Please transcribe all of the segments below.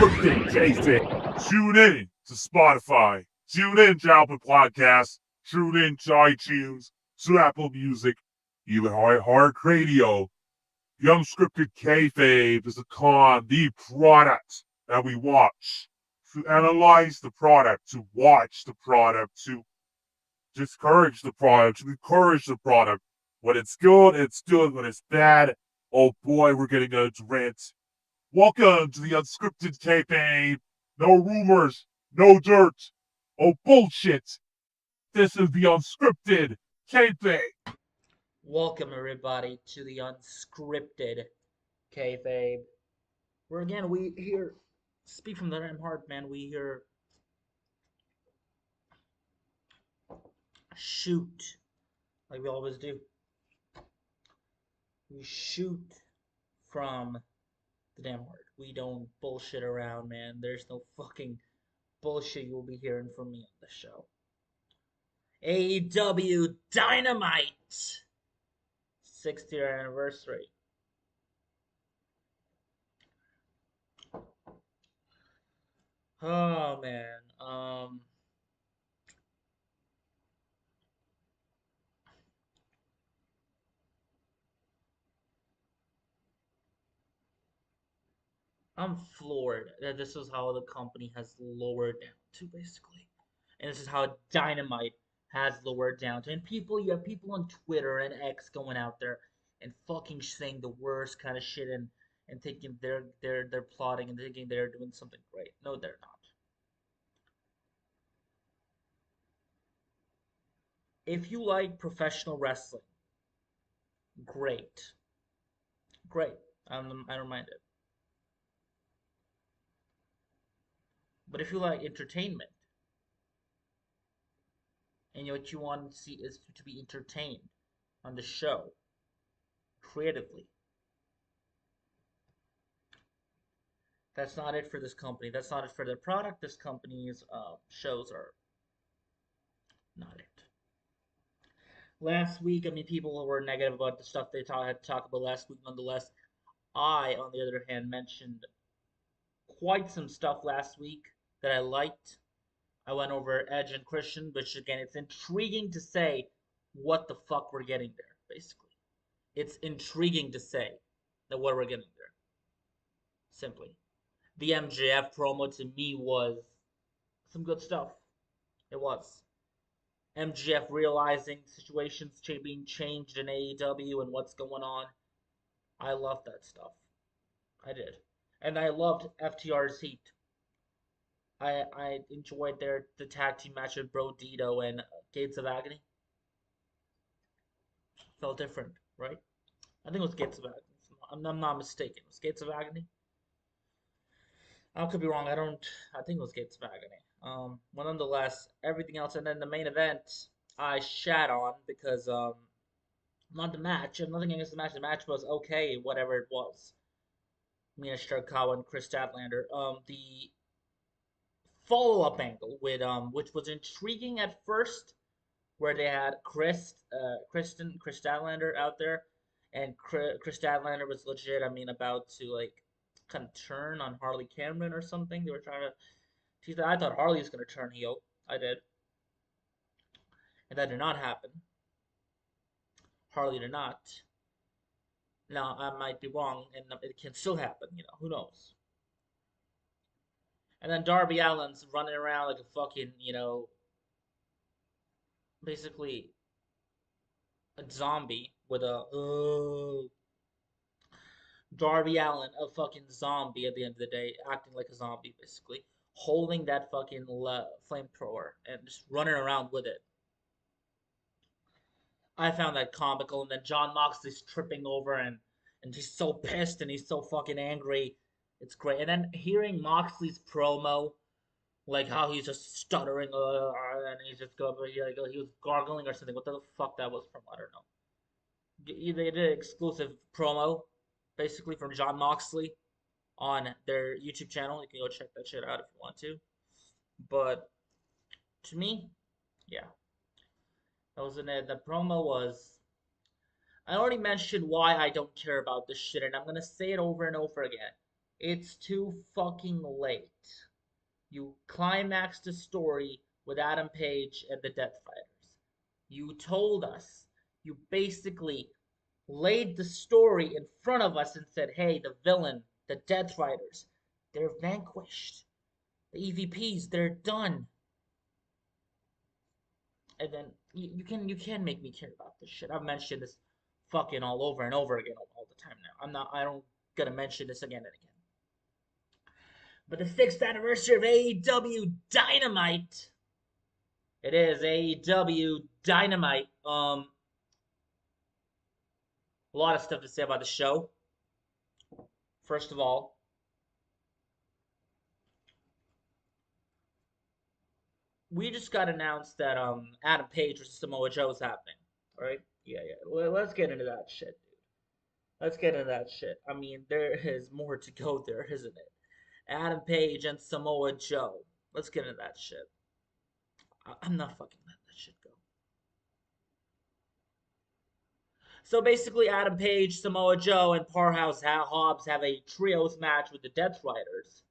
Unscripted KAYFABE. Tune in to Spotify. Tune in to Apple Podcasts. Tune in to iTunes, to Apple Music, even Heart Radio. The Unscripted KAYFABE is the product that we watch. To analyze the product, to watch the product, to discourage the product, to encourage the product. When it's good, it's good. When it's bad, oh boy, we're getting a rant. Welcome to the Unscripted KAYFABE. No rumors, no dirt, oh bullshit. This is the Unscripted KAYFABE. Welcome everybody to the Unscripted KAYFABE. Where again we hear speak from the damn heart, man. We hear shoot like we always do. We shoot from the damn heart. We don't bullshit around, man. There's no fucking bullshit you'll be hearing from me on the show. AEW Dynamite 6th year anniversary. Oh man. I'm floored that this is how the company has lowered down to, basically. And this is how Dynamite has lowered down to. And you have people on Twitter and X going out there and fucking saying the worst kind of shit and thinking they're plotting and thinking they're doing something great. No, they're not. If you like professional wrestling, great. Great. I don't mind it. But if you like entertainment, and what you want to see is to be entertained on the show, creatively, that's not it for this company. That's not it for their product. This company's shows are not it. Last week, I mean, people were negative about the stuff they had to talk about last week. Nonetheless, I, on the other hand, mentioned quite some stuff last week that I liked. I went over Edge and Christian, which again, it's intriguing to say what the fuck we're getting there, basically. It's intriguing to say that what we're getting there. Simply. The MJF promo to me was some good stuff. It was. MJF realizing situations being changed in AEW and what's going on. I loved that stuff. I did. And I loved FTR's heat. I enjoyed the tag team match with Bro Dito and Gates of Agony. Felt different, right? I think it was Gates of Agony. I'm not mistaken. It was Gates of Agony. I could be wrong. I think it was Gates of Agony. But nonetheless, everything else, and then the main event, I shat on because not the match. I have nothing against the match. The match was okay, whatever it was. Mina Shirakawa and Chris Statlander. The follow-up angle with which was intriguing at first, where they had Chris Statlander out there, and Chris Statlander was legit. I mean, about to like kind of turn on Harley Cameron or something. They were trying to. I thought Harley was gonna turn heel. I did, and that did not happen. Harley did not. Now I might be wrong, and it can still happen. Who knows? And then Darby Allin's running around like a fucking, basically a zombie with a Darby Allin, a fucking zombie at the end of the day, acting like a zombie basically, holding that fucking flamethrower and just running around with it. I found that comical, and then John Moxley's tripping over and he's so pissed and he's so fucking angry. It's great. And then hearing Moxley's promo, like how he's just stuttering and he's just going, like, he was gargling or something. What the fuck that was from? I don't know. They did an exclusive promo, basically from John Moxley on their YouTube channel. You can go check that shit out if you want to. But to me, yeah, that was in it. The promo was. I already mentioned why I don't care about this shit, and I'm gonna say it over and over again. It's too fucking late. You climaxed the story with Adam Page and the Death Fighters. You told us. You basically laid the story in front of us and said, hey, the villain, the Death Riders, they're vanquished. The EVPs, they're done. And then you can make me care about this shit. I've mentioned this fucking all over and over again all the time now. I don't gonna mention this again and again. But the 6th anniversary of AEW Dynamite. It is AEW Dynamite. A lot of stuff to say about the show. First of all, we just got announced that Adam Page versus Samoa Joe is happening. All right? Yeah. Well, let's get into that shit, dude. Let's get into that shit. I mean, there is more to go there, isn't it? Adam Page and Samoa Joe. Let's get into that shit. I'm not fucking letting that shit go. So basically, Adam Page, Samoa Joe, and Powerhouse Hobbs have a trios match with the Death Riders.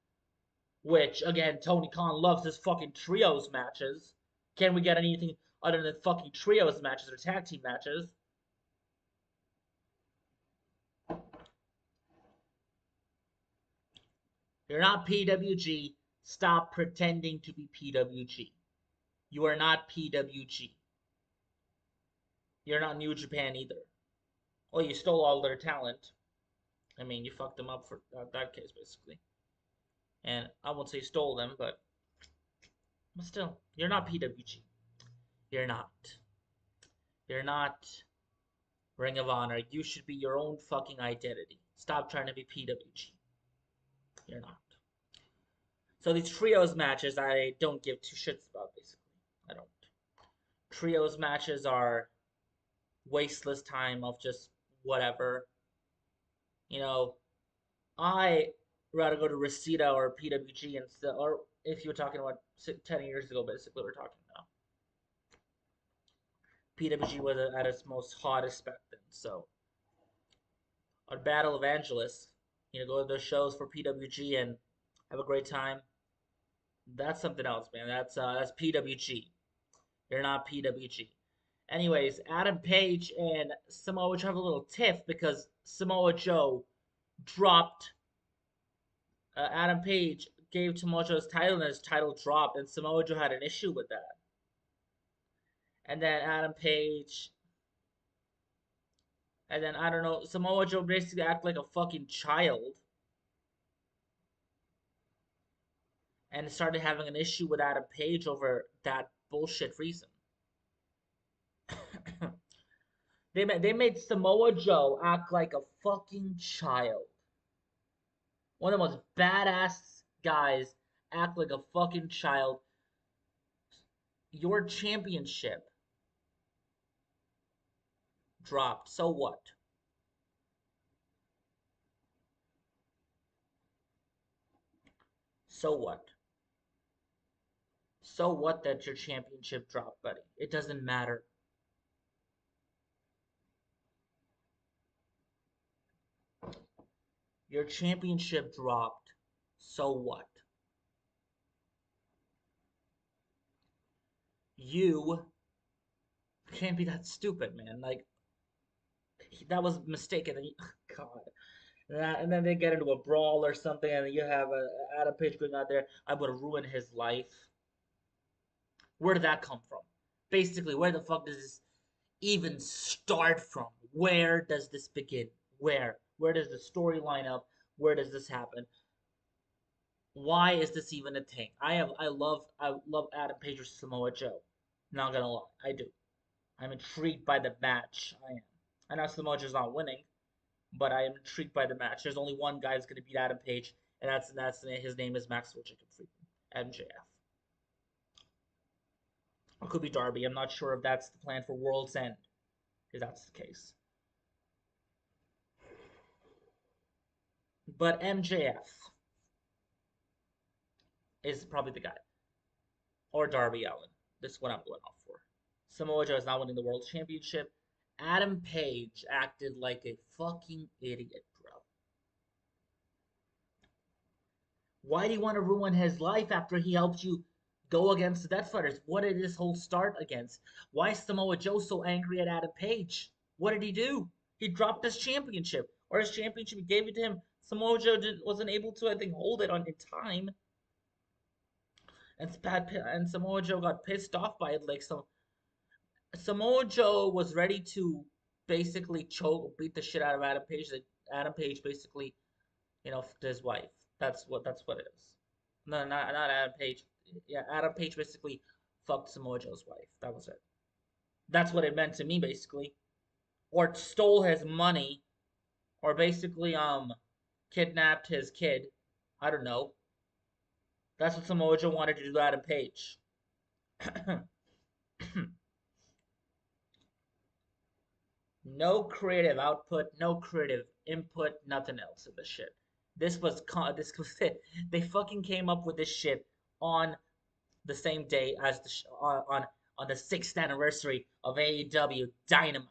Which, again, Tony Khan loves his fucking trios matches. Can we get anything other than fucking trios matches or tag team matches? You're not PWG. Stop pretending to be PWG. You are not PWG. You're not New Japan either. Well, you stole all their talent. I mean, you fucked them up for that case, basically. And I won't say stole them, but still, you're not PWG. You're not. You're not Ring of Honor. You should be your own fucking identity. Stop trying to be PWG. You're not. So these trios matches, I don't give two shits about, basically. I don't. Trios matches are wasteless time of just whatever. You know, I rather go to Reseda or PWG instead, or if you were talking about 10 years ago, basically, we're talking now. PWG was at its most hottest back then, so our Battle Evangelists, go to those shows for PWG and have a great time. That's something else, man. That's PWG. You're not PWG. Anyways, Adam Page and Samoa Joe have a little tiff because Samoa Joe dropped. Adam Page gave Samoa Joe his title and his title dropped, and Samoa Joe had an issue with that. And then Adam Page. And then, I don't know, Samoa Joe basically acted like a fucking child. And started having an issue with Adam Page over that bullshit reason. They made Samoa Joe act like a fucking child. One of the most badass guys act like a fucking child. Your championship dropped. So what? So what? So what that your championship dropped, buddy? It doesn't matter. Your championship dropped. So what? You can't be that stupid, man. Like, that was mistaken. God. And then they get into a brawl or something, and you have Adam Page going out there. I'm going to ruin his life. Where did that come from? Basically, where the fuck does this even start from? Where does this begin? Where? Where does the story line up? Where does this happen? Why is this even a thing? I love Adam Page versus Samoa Joe. Not gonna lie, I do. I'm intrigued by the match. I am. I know Samoa Joe's not winning, but I am intrigued by the match. There's only one guy that's gonna beat Adam Page, and that's his name is Maxwell Jacob Friedman, MJF. It could be Darby. I'm not sure if that's the plan for World's End, if that's the case. But MJF is probably the guy. Or Darby Allin. This is what I'm going off for. Samoa Joe is not winning the World Championship. Adam Page acted like a fucking idiot, bro. Why do you want to ruin his life after he helped you go against the Death Fighters? What did this whole start against? Why is Samoa Joe so angry at Adam Page? What did he do? He dropped his championship, or his championship. He gave it to him. Samoa Joe wasn't able to, I think, hold it on in time, and Samoa Joe got pissed off by it. Like Samoa Joe was ready to basically beat the shit out of Adam Page. That Adam Page basically, his wife. That's what it is. No, not Adam Page. Yeah, Adam Page basically fucked Samoa Joe's wife. That was it. That's what it meant to me, basically. Or stole his money, or basically kidnapped his kid. I don't know. That's what Samoa Joe wanted to do to Adam Page. No creative output, no creative input, nothing else of this shit. This was it. They fucking came up with this shit on the same day as on the 6th anniversary of AEW Dynamite.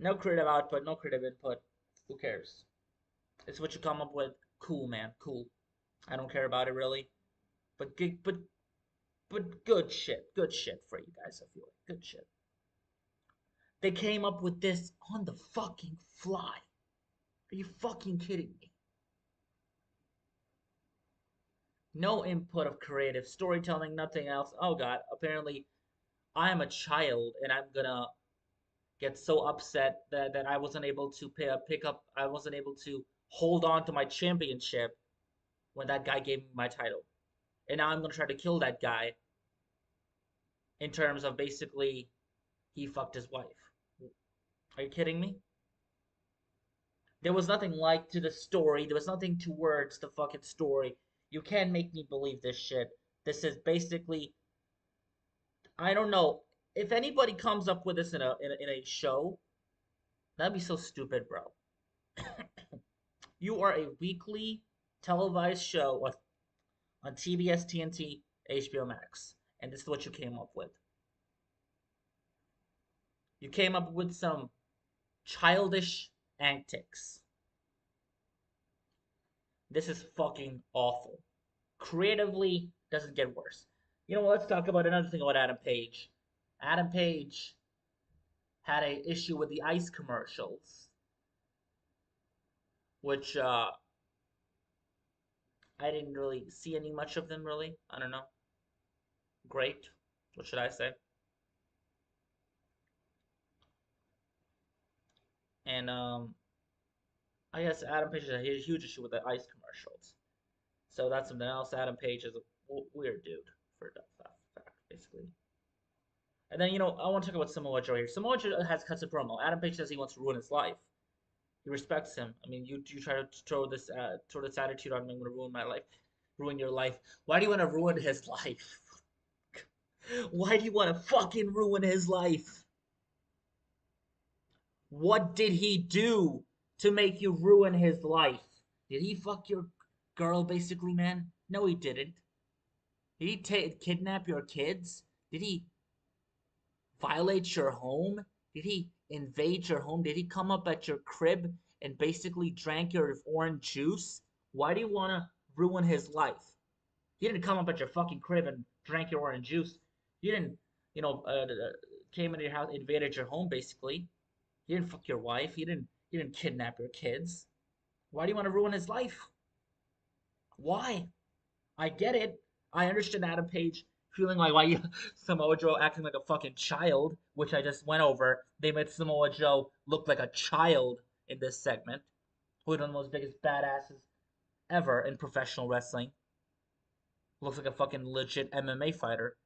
No creative output, no creative input. Who cares? It's what you come up with. Cool, man. Cool. I don't care about it really. But good shit. Good shit for you guys. I feel like good shit. They came up with this on the fucking fly. Are you fucking kidding me? No input of creative storytelling, nothing else. Oh god, apparently I'm a child and I'm gonna get so upset that I wasn't able to I wasn't able to hold on to my championship when that guy gave me my title. And now I'm gonna try to kill that guy in terms of basically he fucked his wife. Are you kidding me? There was nothing like to the story. There was nothing towards the fucking story. You can't make me believe this shit. This is basically, I don't know. If anybody comes up with this in a show, that'd be so stupid, bro. You are a weekly televised show on TBS, TNT, HBO Max, and this is what you came up with. You came up with some childish antics. This is fucking awful. Creatively, doesn't get worse. You know what? Let's talk about another thing about Adam Page. Adam Page had a issue with the ice commercials, which I didn't really see any much of them. Really, I don't know. Great. What should I say? And I guess Adam Page has a huge issue with the ice commercials. So that's something else. Adam Page is a weird dude for that fact, basically. And then I want to talk about Samoa Joe here. Samoa Joe has cuts a promo. Adam Page says he wants to ruin his life. He respects him. I mean, you try to throw this attitude on me. I'm gonna ruin my life, ruin your life. Why do you want to ruin his life? Why do you want to fucking ruin his life? What did he do to make you ruin his life? Did he fuck your girl, basically, man? No, he didn't. Did he kidnap your kids? Did he violate your home? Did he invade your home? Did he come up at your crib and basically drank your orange juice? Why do you want to ruin his life? He didn't come up at your fucking crib and drank your orange juice. He didn't, came into your house, invaded your home, basically. He didn't fuck your wife. He didn't kidnap your kids. Why do you want to ruin his life? Why? I get it. I understand Adam Page feeling like why you Samoa Joe acting like a fucking child, which I just went over. They made Samoa Joe look like a child in this segment, who is one of the most biggest badasses ever in professional wrestling. Looks like a fucking legit MMA fighter.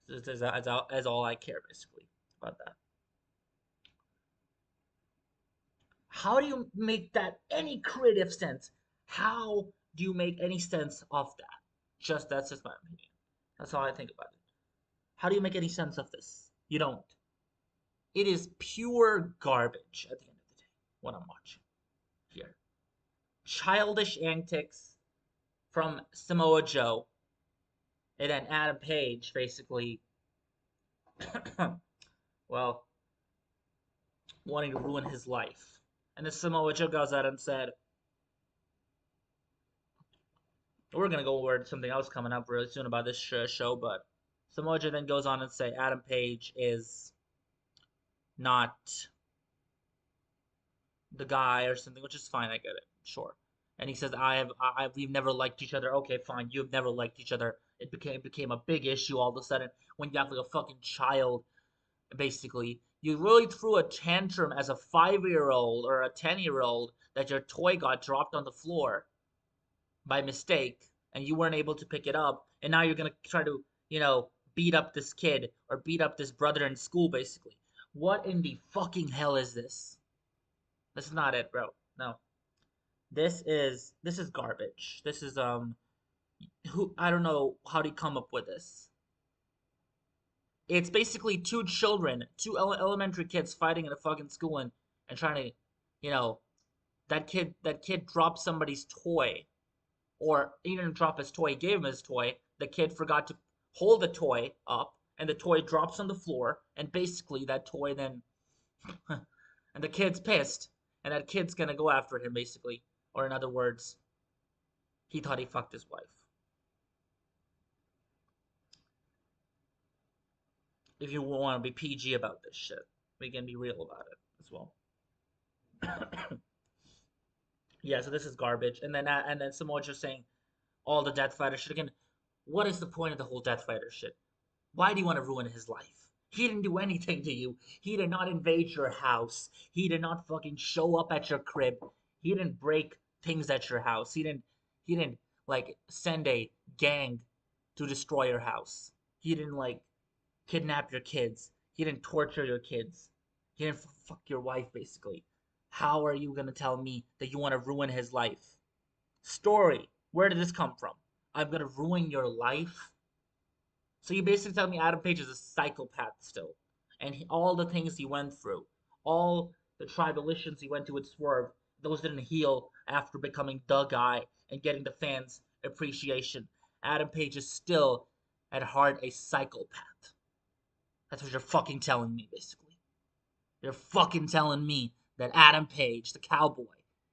As all I care basically about that. How do you make that any creative sense? How do you make any sense of that? That's just my opinion. That's how I think about it. How do you make any sense of this? You don't. It is pure garbage at the end of the day, what I'm watching here. Childish antics from Samoa Joe, and then Adam Page basically, well, wanting to ruin his life. And then Samoa Joe goes out and said, we're gonna go over something else coming up really soon about this show, but Samoa Joe then goes on and say Adam Page is not the guy or something, which is fine. I get it, sure. And he says, we've never liked each other. Okay, fine. You've never liked each other. It became a big issue all of a sudden when you act like a fucking child. Basically, you really threw a tantrum as a 5-year-old or a 10-year-old that your toy got dropped on the floor by mistake, and you weren't able to pick it up, and now you're gonna try to, beat up this kid or beat up this brother in school. Basically, what in the fucking hell is this? This is not it, bro. No. This is garbage. This is who I don't know how to come up with this. It's basically two children, two elementary kids fighting in a fucking school and trying to, that kid dropped somebody's toy, or he didn't drop his toy, he gave him his toy. The kid forgot to hold the toy up, and the toy drops on the floor, and basically that toy then, and the kid's pissed, and that kid's gonna go after him basically, or in other words, he thought he fucked his wife. If you want to be PG about this shit, we can be real about it as well. Yeah, so this is garbage. And then Samoa Joe saying all the Death Fighter shit again. What is the point of the whole Death Fighter shit? Why do you want to ruin his life? He didn't do anything to you. He did not invade your house. He did not fucking show up at your crib. He didn't break things at your house. He didn't like send a gang to destroy your house. He didn't like kidnap your kids. He didn't torture your kids. He didn't fuck your wife, basically. How are you gonna tell me that you want to ruin his life? Story. Where did this come from? I'm gonna ruin your life? So you basically tell me Adam Page is a psychopath still. And all the things he went through, all the tribulations he went through with Swerve, those didn't heal after becoming the guy and getting the fans' appreciation. Adam Page is still, at heart, a psychopath. That's what you're fucking telling me, basically. You're fucking telling me that Adam Page, the cowboy,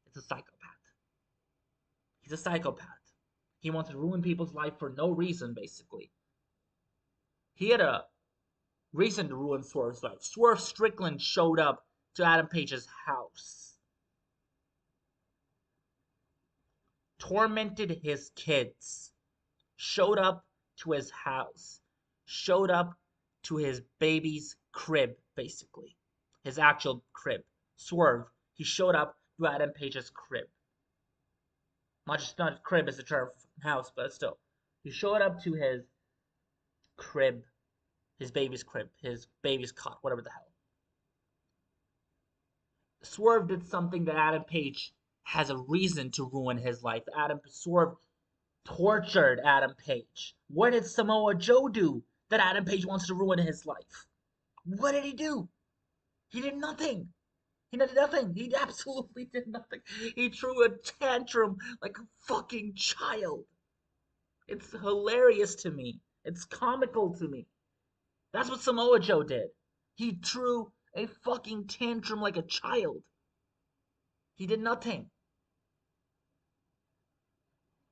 is a psychopath. He's a psychopath. He wants to ruin people's life for no reason, basically. He had a reason to ruin Swerve's life. Swerve Strickland showed up to Adam Page's house, tormented his kids, showed up to his house, showed up to his baby's crib, basically. His actual crib. Swerve, he showed up to Adam Page's crib. Not crib is the term for house, but still. He showed up to his crib, his baby's cot, whatever the hell. Swerve did something that Adam Page has a reason to ruin his life. Swerve tortured Adam Page. What did Samoa Joe do that Adam Page wants to ruin his life? What did he do? He did nothing. He did nothing. He absolutely did nothing. He threw a tantrum like a fucking child. It's hilarious to me. It's comical to me. That's what Samoa Joe did. He threw a fucking tantrum like a child. He did nothing.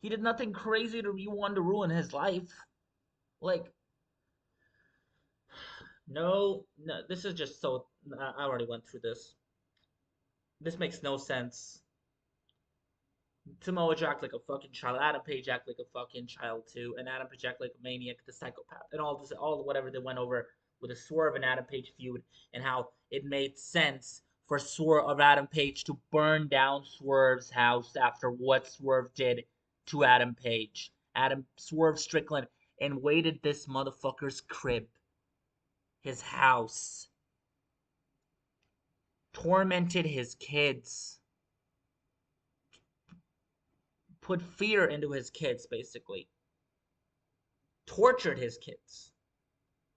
He did nothing crazy to you want to ruin his life. Like, no, this is just so. I already went through this. This makes no sense. Samoa Joe act like a fucking child. Adam Page act like a fucking child too, and Adam Page act like a maniac, the psychopath, and all whatever they went over with the Swerve and Adam Page feud, and how it made sense for Adam Page to burn down Swerve's house after what Swerve did to Adam Page. Swerve Strickland invaded this motherfucker's crib, his house, tormented his kids, put fear into his kids, basically. Tortured his kids.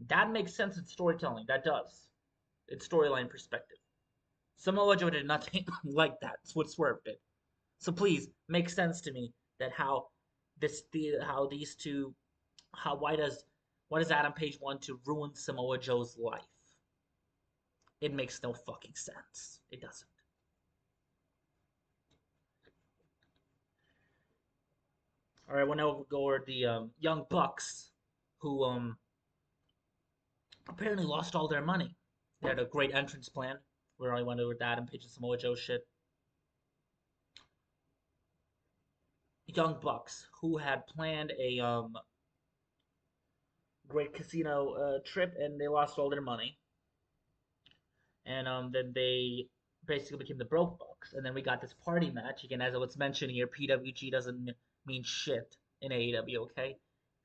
That makes sense in storytelling. That does. It's storyline perspective. Samoa Joe did nothing like that. That's what Swerve did. So please, make sense to me that why does Adam Page want to ruin Samoa Joe's life? It makes no fucking sense. It doesn't. All right, we'll now go over the Young Bucks, who apparently lost all their money. They had a great entrance plan. We already went over that and Page and Samoa Joe shit. Young Bucks, who had planned a great casino trip, and they lost all their money. And then they basically became the Broke Bucks. And then we got this party match. Again, as I was mentioning here, PWG doesn't mean shit in AEW, okay?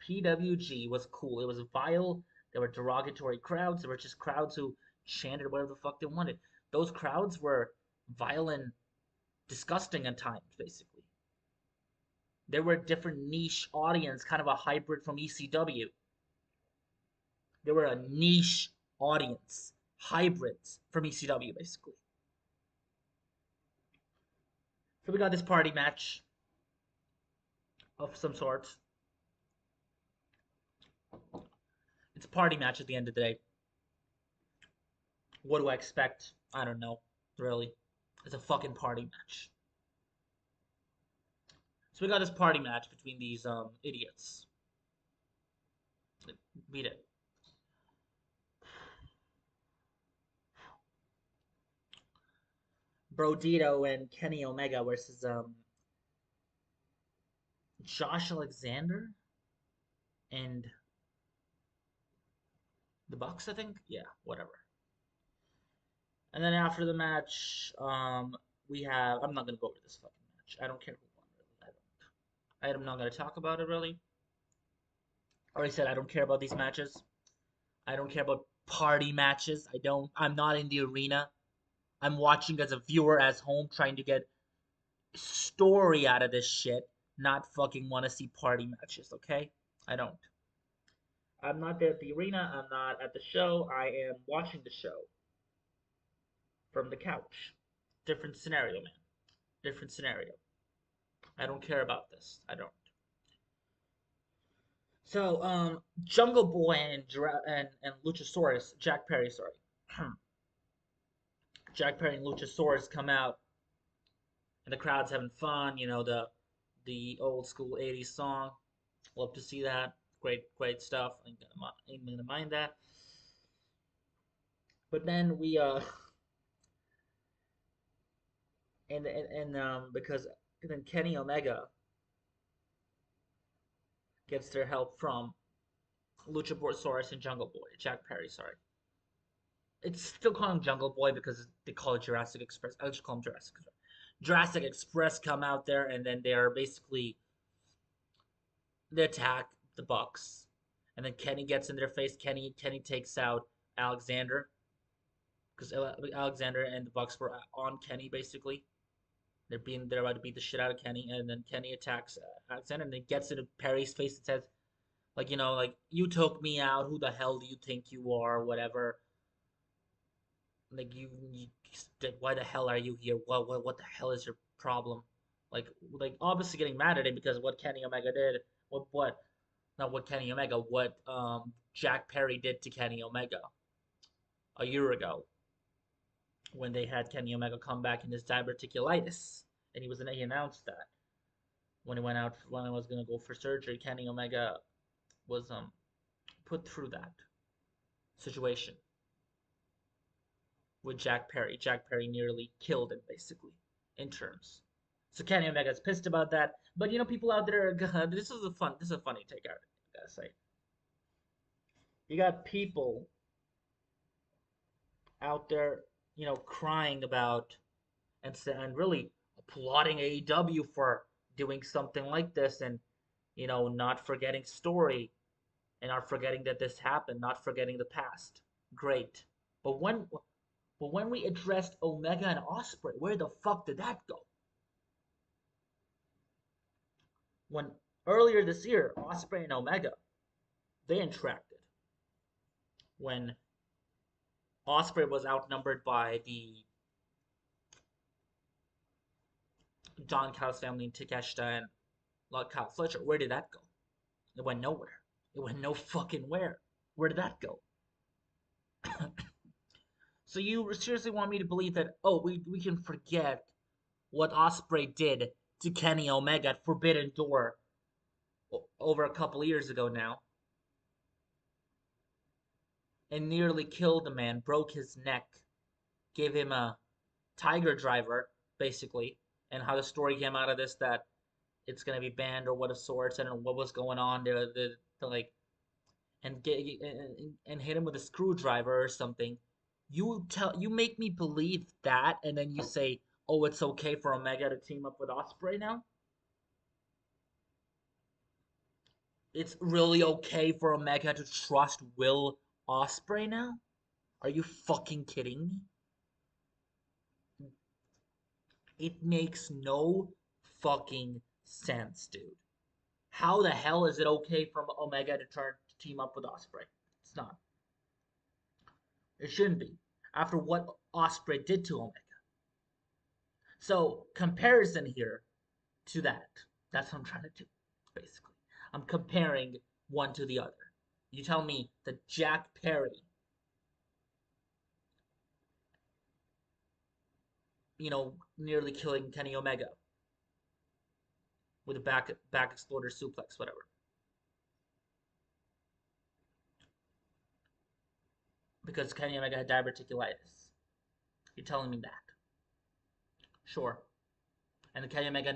PWG was cool. It was vile. There were derogatory crowds. There were just crowds who chanted whatever the fuck they wanted. Those crowds were violent, disgusting at times, basically. There were a different niche audience, kind of a hybrid from ECW. There were a niche audience, hybrids from ECW, basically. So we got this party match of some sort. It's a party match at the end of the day. What do I expect? I don't know, really. It's a fucking party match. So we got this party match between these idiots. Beat it. Brodito and Kenny Omega versus Josh Alexander and the Bucks, I think. Yeah, whatever. And then after the match, we have. I'm not gonna go over this fucking match. I don't care who won. Really. I'm not gonna talk about it really. I already said I don't care about these matches. I don't care about party matches. I don't. I'm not in the arena. I'm watching as a viewer as home, trying to get story out of this shit. Not fucking want to see party matches. Okay? I don't. I'm not there at the arena. I'm not at the show. I am watching the show from the couch. Different scenario, man. Different scenario. I don't care about this. I don't. So, Jungle Boy and Luchasaurus, Jack Perry, sorry. Jack Perry and Luchasaurus come out, and the crowd's having fun. You know, the old school '80s song. Love to see that. Great stuff. Ain't gonna mind that. But then we because then Kenny Omega gets their help from Luchasaurus and Jungle Boy, Jack Perry, sorry. It's still calling him Jungle Boy because they call it Jurassic Express. I'll just call him Jurassic Express. Jurassic Express come out there and then they are basically they attack the Bucks, and then Kenny gets in their face. Kenny takes out Alexander because Alexander and the Bucks were on Kenny basically. They're about to beat the shit out of Kenny, and then Kenny attacks Alexander, and then gets into Perry's face and says, like, you know, like, you took me out. Who the hell do you think you are? Whatever. Like, why the hell are you here? What the hell is your problem? Like obviously getting mad at him because what Kenny Omega did. Not what Kenny Omega. What Jack Perry did to Kenny Omega a year ago when they had Kenny Omega come back in his diverticulitis, and he announced that when he was gonna go for surgery, Kenny Omega was put through that situation with Jack Perry. Jack Perry nearly killed him basically in terms. So Kenny Omega's pissed about that, but you know people out there. This is a funny take out. I gotta say, you got people out there, you know, crying about and really applauding AEW for doing something like this, and you know, not forgetting story, and not forgetting that this happened, not forgetting the past. Great, but when we addressed Omega and Ospreay, where the fuck did that go? When earlier this year, Ospreay and Omega, they interacted. When Ospreay was outnumbered by the Don Callis family and Takeshita and Kyle Fletcher, where did that go? It went nowhere. It went no fucking where. Where did that go? So you seriously want me to believe that, oh, we can forget what Ospreay did to Kenny Omega at Forbidden Door over a couple years ago now, and nearly killed the man, broke his neck, gave him a tiger driver, basically, and how the story came out of this that it's gonna be banned or what of sorts. I don't know what was going on there. The like and hit him with a screwdriver or something. You make me believe that, and then you say, oh, it's okay for Omega to team up with Osprey now. It's really okay for Omega to trust Will Osprey now. Are you fucking kidding me? It makes no fucking sense, dude. How the hell is it okay for Omega to turn to team up with Osprey? It's not. It shouldn't be. After what Osprey did to Omega. So comparison here to that. That's what I'm trying to do, basically. I'm comparing one to the other. You tell me that Jack Perry, nearly killing Kenny Omega with a back exploder suplex, whatever. Because Kenny Omega had diverticulitis. You're telling me that. Sure. And Kenny Omega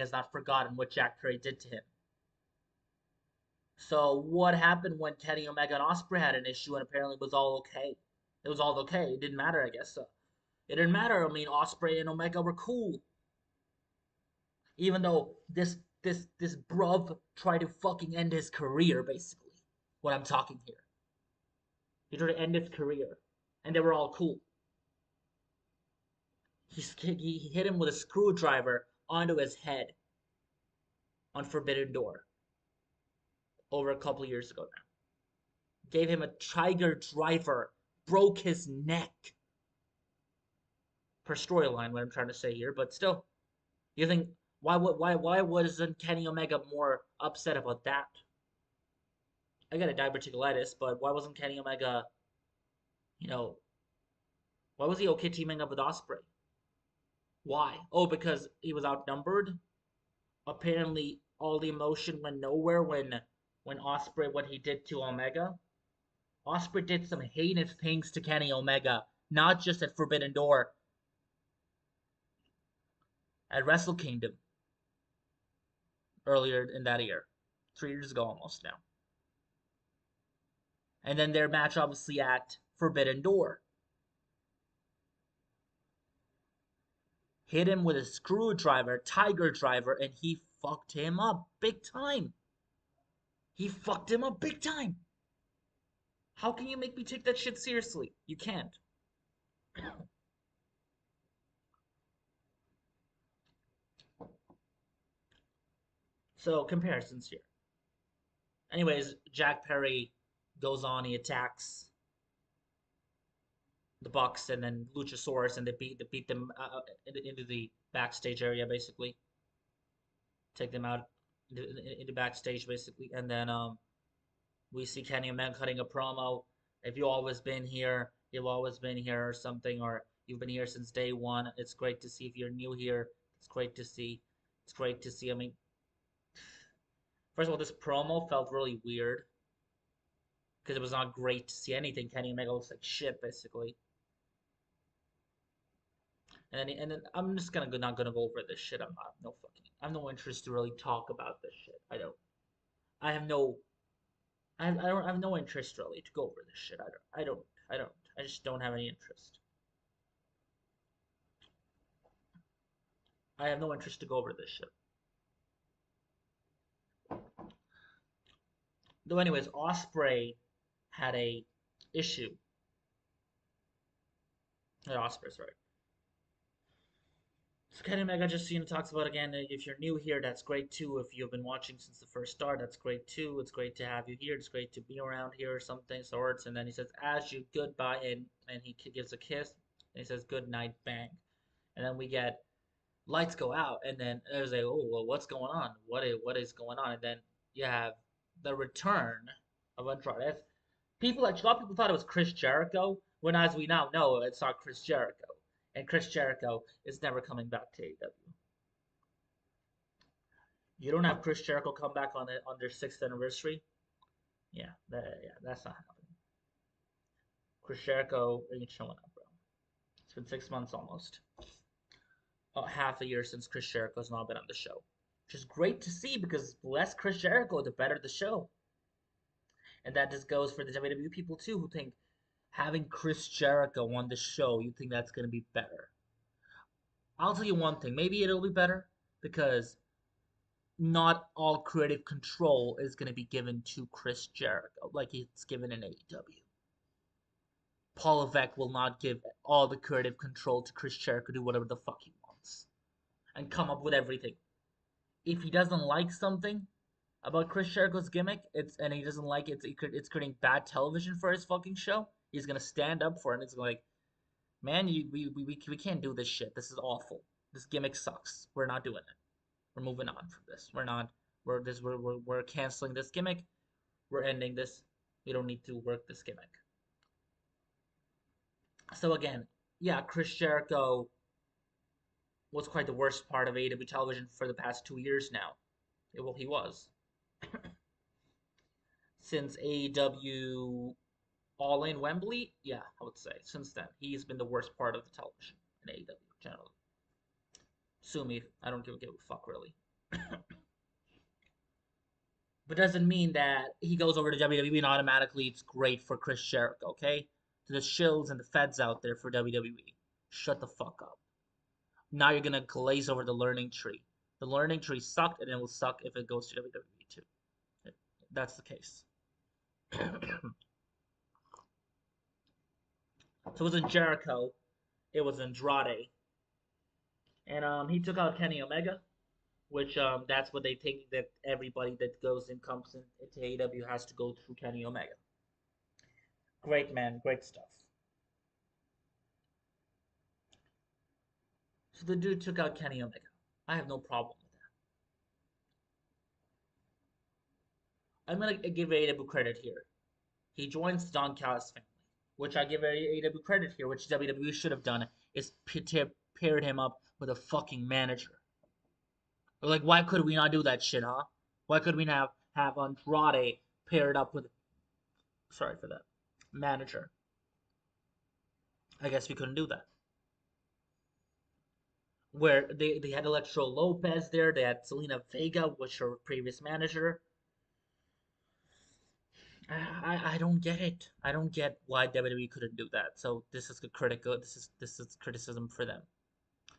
has not forgotten what Jack Perry did to him. So what happened when Kenny Omega and Osprey had an issue and apparently it was all okay? It was all okay. It didn't matter, I guess. So it didn't matter. I mean, Osprey and Omega were cool. Even though this bruv tried to fucking end his career, basically. What I'm talking here. He tried to end his career. And they were all cool. He hit him with a screwdriver onto his head on Forbidden Door over a couple years ago now. Gave him a tiger driver, broke his neck. Per storyline, what I'm trying to say here, but still, you think why wasn't Kenny Omega more upset about that? I got a diverticulitis, but why wasn't Kenny Omega, why was he okay teaming up with Osprey? Why? Oh, because he was outnumbered. Apparently, all the emotion went nowhere when Osprey what he did to Omega. Osprey did some heinous things to Kenny Omega, not just at Forbidden Door, at Wrestle Kingdom earlier in that year, 3 years ago almost now. And then their match obviously at Forbidden Door. Hit him with a screwdriver, tiger driver, and he fucked him up big time. He fucked him up big time. How can you make me take that shit seriously? You can't. So, comparisons here. Anyways, Jack Perry goes on, he attacks the Bucks and then Luchasaurus, and they beat them into the backstage area, basically. Take them out into backstage, basically. And then we see Kenny Omega cutting a promo. If you've always been here, you've always been here or something, or you've been here since day one. It's great to see. If you're new here, it's great to see. It's great to see. I mean, first of all, this promo felt really weird because it was not great to see anything. Kenny Omega looks like shit, basically. And then I'm just not gonna go over this shit. I have no interest to really talk about this shit. I don't. I have no. I have no interest really to go over this shit. I don't. I just don't have any interest. I have no interest to go over this shit. Though, anyways, Osprey had a issue. Osprey, sorry. So Kenny Omega just talks about again. If you're new here, that's great too. If you've been watching since the first start, that's great too. It's great to have you here. It's great to be around here or something sorts. And then he says, "As you goodbye," and he gives a kiss. And he says, "Good night, bang." And then we get lights go out, and then there's like, "Oh, well, what's going on? What is going on?" And then you have the return of Andrade. A lot of people thought it was Chris Jericho, when as we now know, it's not Chris Jericho. And Chris Jericho is never coming back to AEW. You don't have Chris Jericho come back on their 6th anniversary. Yeah, that's not happening. Chris Jericho ain't showing up, bro. It's been 6 months almost. Half a year since Chris Jericho's not been on the show. Which is great to see because the less Chris Jericho, the better the show. And that just goes for the WWE people too, who think having Chris Jericho on the show, you think that's going to be better. I'll tell you one thing, maybe it'll be better because not all creative control is going to be given to Chris Jericho like it's given in AEW. Paul Levesque will not give all the creative control to Chris Jericho to do whatever the fuck he wants and come up with everything. If he doesn't like something about Chris Jericho's gimmick, and he doesn't like it, it's creating bad television for his fucking show, he's gonna stand up for it. And it's like, man, we can't do this shit. This is awful. This gimmick sucks. We're not doing it. We're moving on from this. We're not. We're canceling this gimmick. We're ending this. We don't need to work this gimmick. So again, yeah, Chris Jericho was quite the worst part of AEW television for the past 2 years now. Well, he was. Since AEW All In Wembley, yeah, I would say since then he's been the worst part of the television in AEW generally. Sue me, I don't give a fuck really. But doesn't mean that he goes over to WWE and automatically it's great for Chris Jericho, okay? To the shills and the feds out there for WWE, shut the fuck up. Now you're gonna glaze over the learning tree. The learning tree sucked, and it will suck if it goes to WWE too. That's the case. So it wasn't Jericho, it was Andrade, and he took out Kenny Omega, which that's what they think that everybody that goes and comes into AEW has to go through Kenny Omega. Great man, great stuff. So the dude took out Kenny Omega. I have no problem with that. I'm gonna give AEW credit here. He joins the Don Callis family, which I give AEW credit here, which WWE should have done, is paired him up with a fucking manager. Like, why could we not do that shit, huh? Why could we not have Andrade paired up with, sorry for that, manager? I guess we couldn't do that. Where they had Electro Lopez there, they had Selena Vega, which her previous manager. I don't get it. I don't get why WWE couldn't do that. So this is critical. This is criticism for them.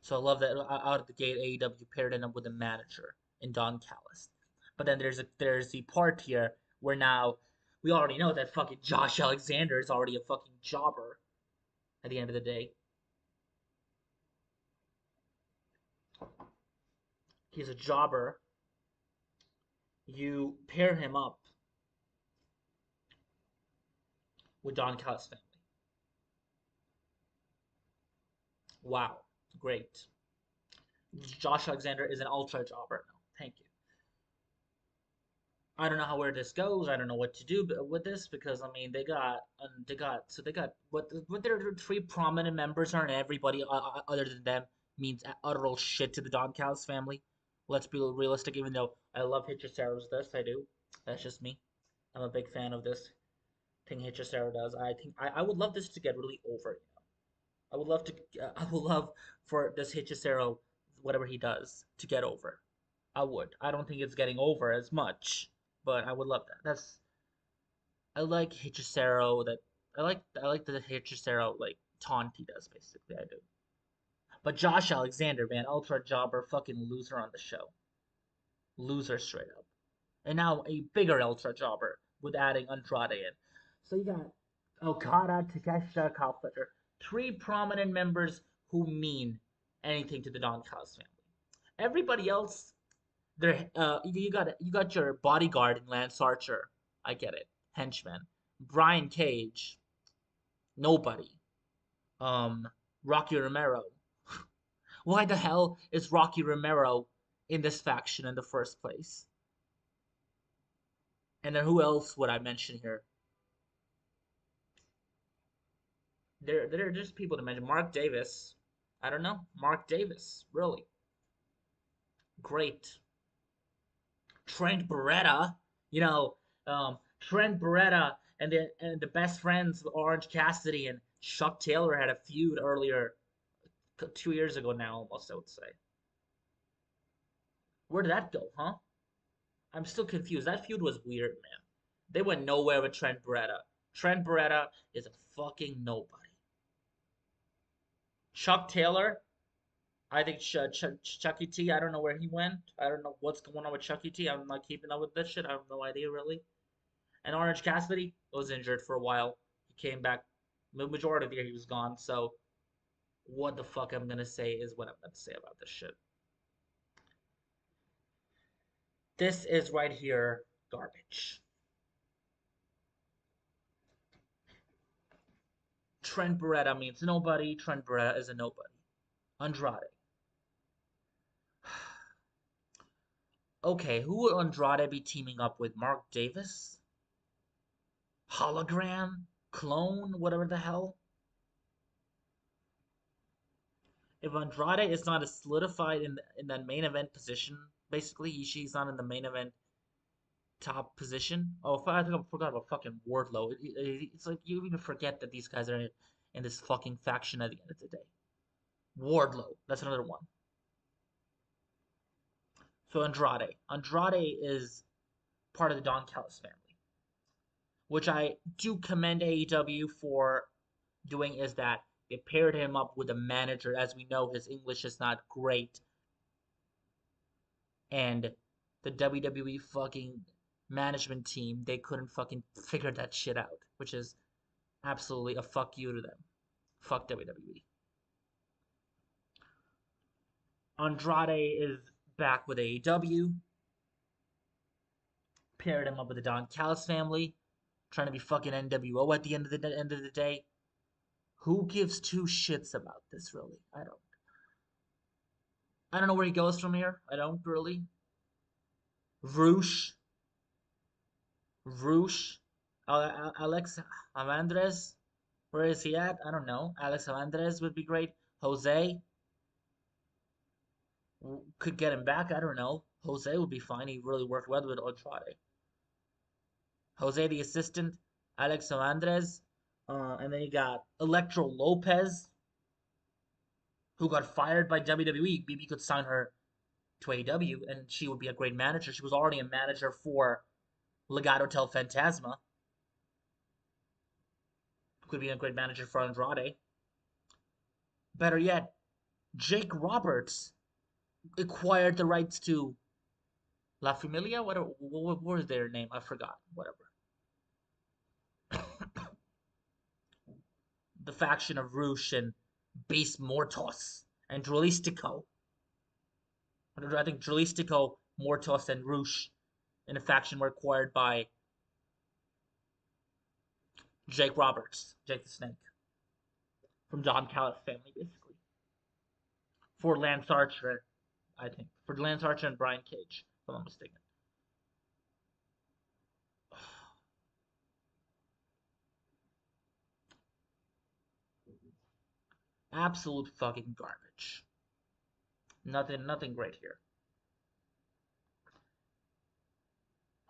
So I love that out of the gate AEW paired it up with a manager in Don Callis. But then there's the part here where now we already know that fucking Josh Alexander is already a fucking jobber at the end of the day. He's a jobber. You pair him up with Don Callis' family. Wow, great. Josh Alexander is an ultra jobber now. Thank you. I don't know where this goes. I don't know what to do with this because I mean they got what their three prominent members are, and everybody other than them means utter shit to the Don Callis family. Let's be realistic. Even though I love Hitchisaro's this, I do. That's just me. I'm a big fan of this thing Hitchisaro does. I think I would love this to get really over. I would love to. I would love for this Hitchisaro, whatever he does, to get over. I would. I don't think it's getting over as much, but I would love that. I like Hitchisaro. I like the Hitchisaro like taunt he does. Basically, I do. But Josh Alexander, man, ultra jobber, fucking loser on the show. Loser straight up. And now a bigger ultra jobber with adding Andrade in. So you got Okada, Takeshita, Kyle Fletcher, three prominent members who mean anything to the Don Callis family. Everybody else, you got your bodyguard in Lance Archer. I get it, henchman. Brian Cage, nobody. Um, Rocky Romero. Why the hell is Rocky Romero in this faction in the first place? And then who else would I mention here? There are just people to mention. Mark Davis. I don't know. Mark Davis. Really. Great. Trent Beretta, you know, Trent Beretta and the best friends Orange Cassidy and Chuck Taylor had a feud earlier, 2 years ago now, almost I would say. Where did that go, huh? I'm still confused. That feud was weird, man. They went nowhere with Trent Beretta. Trent Beretta is a fucking nobody. Chuck Taylor, I think Chucky T. I don't know where he went. I don't know what's going on with Chucky T. I'm not keeping up with this shit. I have no idea really. And Orange Cassidy was injured for a while. He came back. The majority of the year he was gone. So what the fuck I'm gonna say is what I'm gonna say about this shit. This is right here garbage. Trent Beretta means nobody. Trent Beretta is a nobody. Andrade. Okay, who will Andrade be teaming up with? Mark Davis? Hologram? Clone? Whatever the hell? If Andrade is not as solidified in that main event position, basically, she's not in the main event top position. Oh, I think I forgot about fucking Wardlow. It's like you even forget that these guys are in this fucking faction at the end of the day. Wardlow, that's another one. So Andrade is part of the Don Callis family, which I do commend AEW for doing. Is that they paired him up with a manager. As we know, his English is not great, and the WWE fucking management team, they couldn't fucking figure that shit out, which is absolutely a fuck you to them. Fuck WWE. Andrade is back with AEW. Paired him up with the Don Callis family, trying to be fucking NWO at the end of the day. Who gives two shits about this, really? I don't. I don't know where he goes from here. I don't really. Roosh. Roosh. Alex Avandres. Where is he at? I don't know. Alex Avandres would be great. Jose. Could get him back. I don't know. Jose would be fine. He really worked well with Andrade. Jose the assistant. Alex Avandres. And then you got Electro Lopez, who got fired by WWE. Maybe could sign her to AEW, and she would be a great manager. She was already a manager for Legado del Fantasma. Could be a great manager for Andrade. Better yet, Jake Roberts acquired the rights to La Familia. What was their name? I forgot. Whatever. The faction of Roosh and Base Mortos and Drolistico. I think Drolistico, Mortos, and Roosh in a faction were acquired by Jake Roberts, Jake the Snake, from Don Callis family, basically. For Lance Archer, I think. For Lance Archer and Brian Cage, if I'm not mistaken. Absolute fucking garbage. Nothing great here.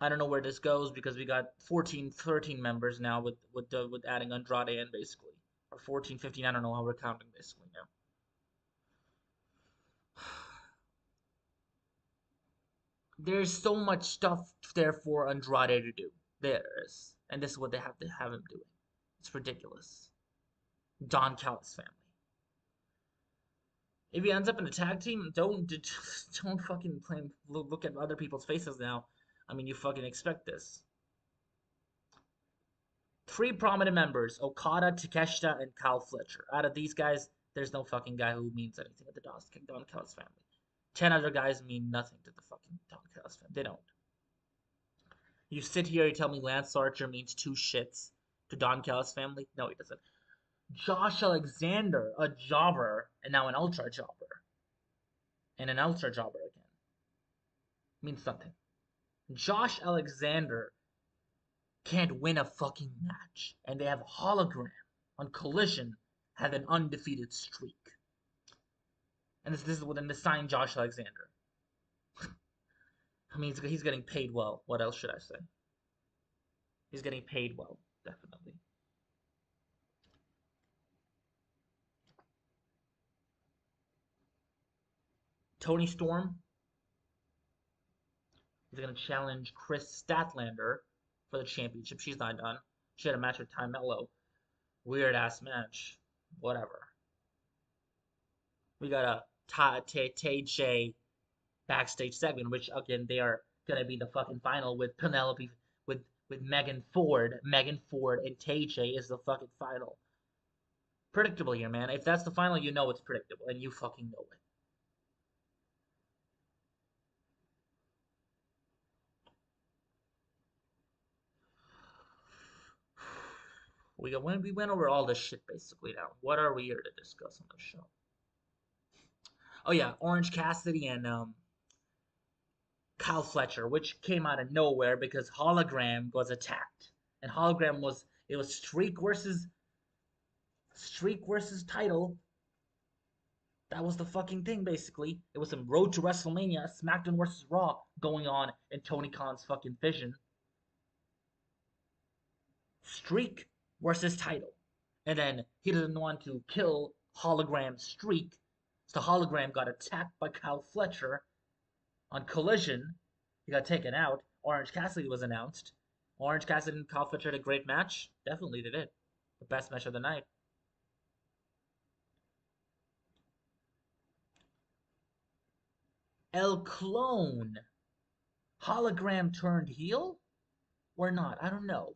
I don't know where this goes because we got 14, 13 members now with adding Andrade in basically. Or 14, 15, I don't know how we're counting basically now. There's so much stuff there for Andrade to do. There is. And this is what they have to have him doing. It's ridiculous. Don Callis family. If he ends up in a tag team, don't fucking look at other people's faces now. I mean, you fucking expect this. 3 prominent members: Okada, Takeshita, and Kyle Fletcher. Out of these guys, there's no fucking guy who means anything at the Don Callis family. 10 other guys mean nothing to the fucking Don Callis family. They don't. You sit here, you tell me Lance Archer means 2 shits to Don Callis family? No, he doesn't. Josh Alexander, a jobber, and now an ultra jobber. And an ultra jobber again. Means nothing. Josh Alexander can't win a fucking match. And they have a hologram on Collision, have an undefeated streak. And this is within the signed Josh Alexander. I mean, he's getting paid well. What else should I say? He's getting paid well, definitely. Tony Storm is going to challenge Chris Statlander for the championship. She's not done. She had a match with Ty Mello. Weird ass match. Whatever. We got a TJ backstage segment, which again they are gonna be the fucking final with Penelope with Megan Ford. Megan Ford and TJ is the fucking final. Predictable here, man. If that's the final, you know it's predictable, and you fucking know it. We went over all this shit basically now. What are we here to discuss on the show? Oh yeah, Orange Cassidy and Kyle Fletcher, which came out of nowhere because Hologram was attacked, and Hologram was Streak versus title. That was the fucking thing basically. It was some Road to WrestleMania, SmackDown versus Raw going on in Tony Khan's fucking vision. Streak versus title. And then he doesn't want to kill Hologram Streak. So Hologram got attacked by Kyle Fletcher on Collision. He got taken out. Orange Cassidy was announced. Orange Cassidy and Kyle Fletcher had a great match. Definitely they did. The best match of the night. El Clone. Hologram turned heel? Or not? I don't know.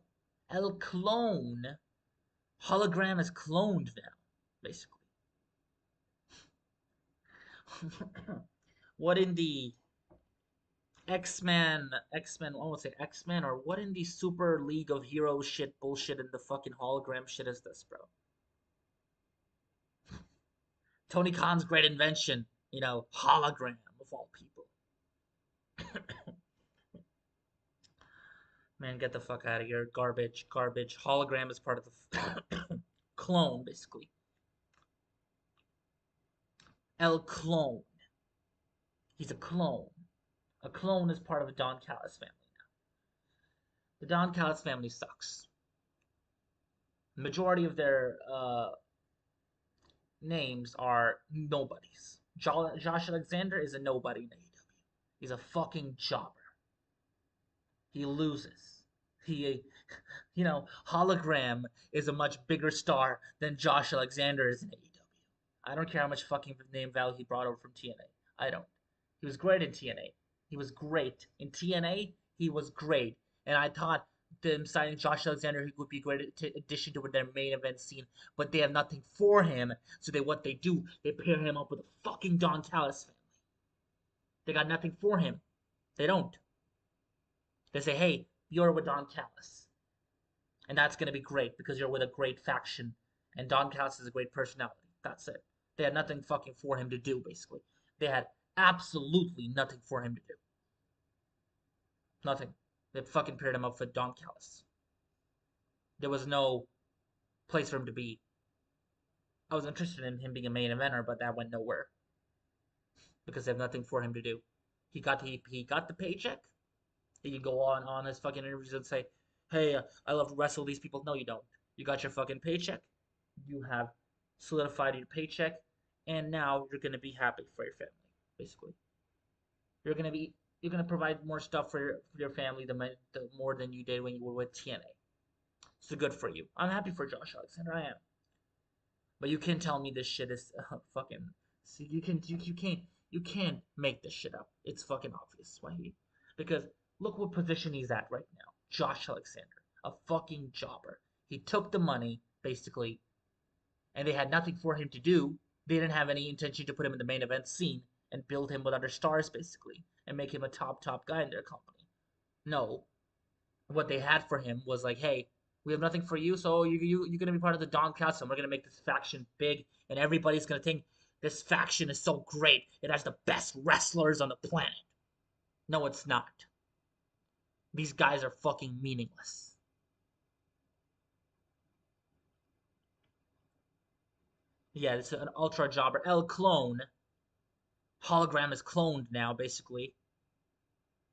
El Clone. Hologram is cloned now, basically. What in the X-Men, I won't say X-Men, or what in the Super League of Heroes shit bullshit in the fucking hologram shit is this, bro? Tony Khan's great invention, hologram of all people. Man, get the fuck out of here. Garbage, garbage. Hologram is part of the clone, basically. El Clone. He's a clone. A clone is part of the Don Callis family now. The Don Callis family sucks. The majority of their names are nobodies. Josh Alexander is a nobody in AEW. He's a fucking jobber. He loses. Hologram is a much bigger star than Josh Alexander is in AEW. I don't care how much fucking name value he brought over from TNA. I don't. He was great in TNA. He was great. In TNA, he was great. And I thought them signing Josh Alexander would be a great addition to their main event scene, but they have nothing for him. So what they do, they pair him up with a fucking Don Callis family. They got nothing for him. They don't. They say, hey, you're with Don Callis. And that's going to be great because you're with a great faction. And Don Callis is a great personality. That's it. They had nothing fucking for him to do, basically. They had absolutely nothing for him to do. Nothing. They fucking paired him up with Don Callis. There was no place for him to be. I was interested in him being a main eventer, but that went nowhere. Because they have nothing for him to do. He got the paycheck. He can go on his fucking interviews and say, hey, I love to wrestle these people. No, you don't. You got your fucking paycheck. You have solidified your paycheck. And now you're going to be happy for your family, basically. You're going to provide more stuff for your family the more than you did when you were with TNA. So good for you. I'm happy for Josh Alexander. I am. But you can't tell me this shit is fucking. See, you can't make this shit up. It's fucking obvious, Wahid. Because look what position he's at right now. Josh Alexander, a fucking jobber. He took the money basically, and they had nothing for him to do. They didn't have any intention to put him in the main event scene and build him with other stars basically, and make him a top guy in their company. No, what they had for him was like, hey, we have nothing for you, so you're gonna be part of the Don Castle. We're gonna make this faction big, and everybody's gonna think this faction is so great. It has the best wrestlers on the planet. No, it's not. These guys are fucking meaningless. Yeah, it's an ultra jobber. El Clone. Hologram is cloned now, basically.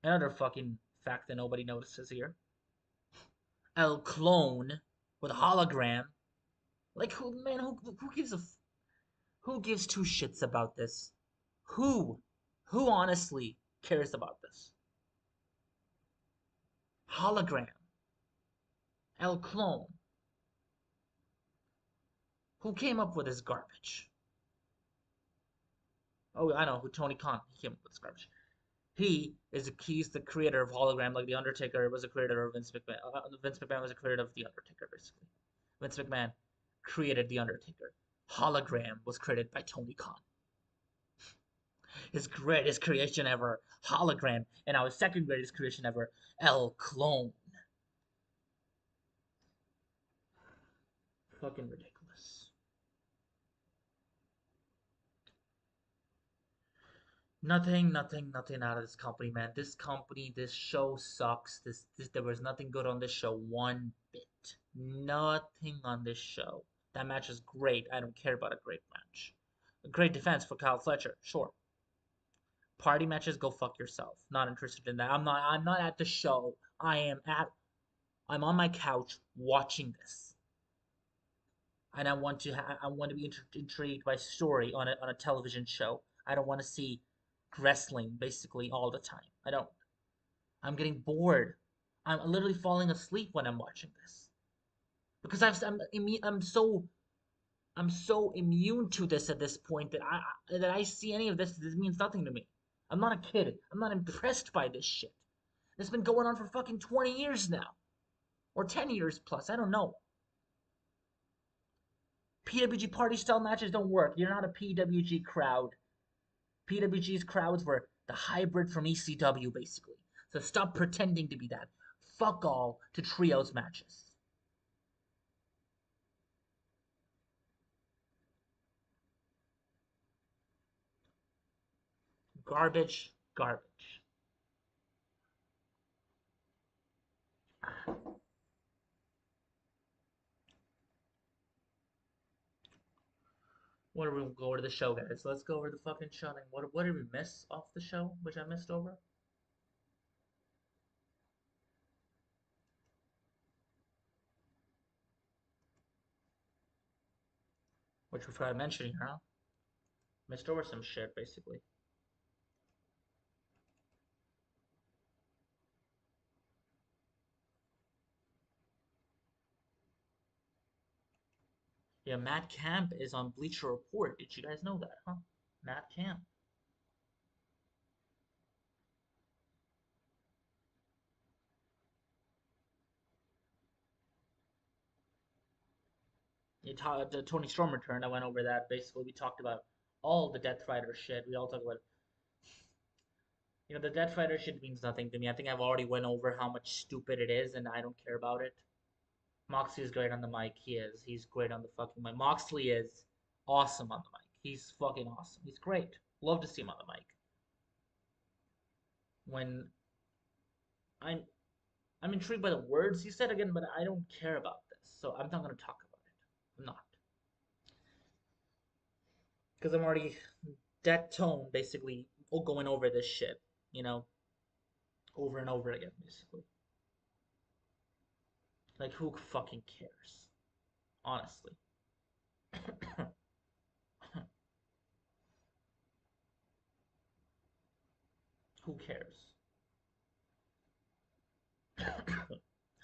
Another fucking fact that nobody notices here. El Clone with a hologram. Like who gives who gives two shits about this? Who honestly cares about this? Hologram. El Clone. Who came up with this garbage? Oh, I know who Tony Khan. He came up with this garbage. He's the creator of hologram, like the Undertaker was a creator of Vince McMahon. Vince McMahon was a creator of the Undertaker, basically. Vince McMahon created the Undertaker. Hologram was created by Tony Khan. His greatest creation ever, hologram, and now his second greatest creation ever, El Clone. Fucking ridiculous. Nothing out of this company, man. This company, this show sucks. There was nothing good on this show one bit. Nothing on this show. That match is great. I don't care about a great match. A great defense for Kyle Fletcher, sure. Party matches, go fuck yourself. Not interested in that. I'm not at the show. I'm on my couch watching this. And I want to be intrigued by story on a television show. I don't want to see wrestling basically all the time. I don't. I'm getting bored. I'm literally falling asleep when I'm watching this because I'm so immune to this at this point that I see any of this. This means nothing to me. I'm not a kid. I'm not impressed by this shit. This has been going on for fucking 20 years now, or 10 years plus. I don't know. PWG party style matches don't work. You're not a PWG crowd. PWG's crowds were the hybrid from ECW, basically. So stop pretending to be that. Fuck all to trios matches. Garbage, garbage. What are we going to go over to the show, guys? Let's go over the fucking show. What did we miss off the show, which I missed over? Which we forgot mentioning, huh? Missed over some shit, basically. Yeah, Matt Camp is on Bleacher Report. Did you guys know that, huh? Matt Camp. The Tony Storm return. I went over that. Basically, we talked about all the Death Rider shit. We all talked about, the Death Rider shit means nothing to me. I think I've already went over how much stupid it is, and I don't care about it. Moxley is great on the mic. He is. He's great on the fucking mic. Moxley is awesome on the mic. He's fucking awesome. He's great. Love to see him on the mic. When I'm I'm intrigued by the words he said again, but I don't care about this, so I'm not gonna talk about it. I'm not. Because I'm already that tone basically going over this shit, you know, over and over again, basically. Like who fucking cares? Honestly. Who cares?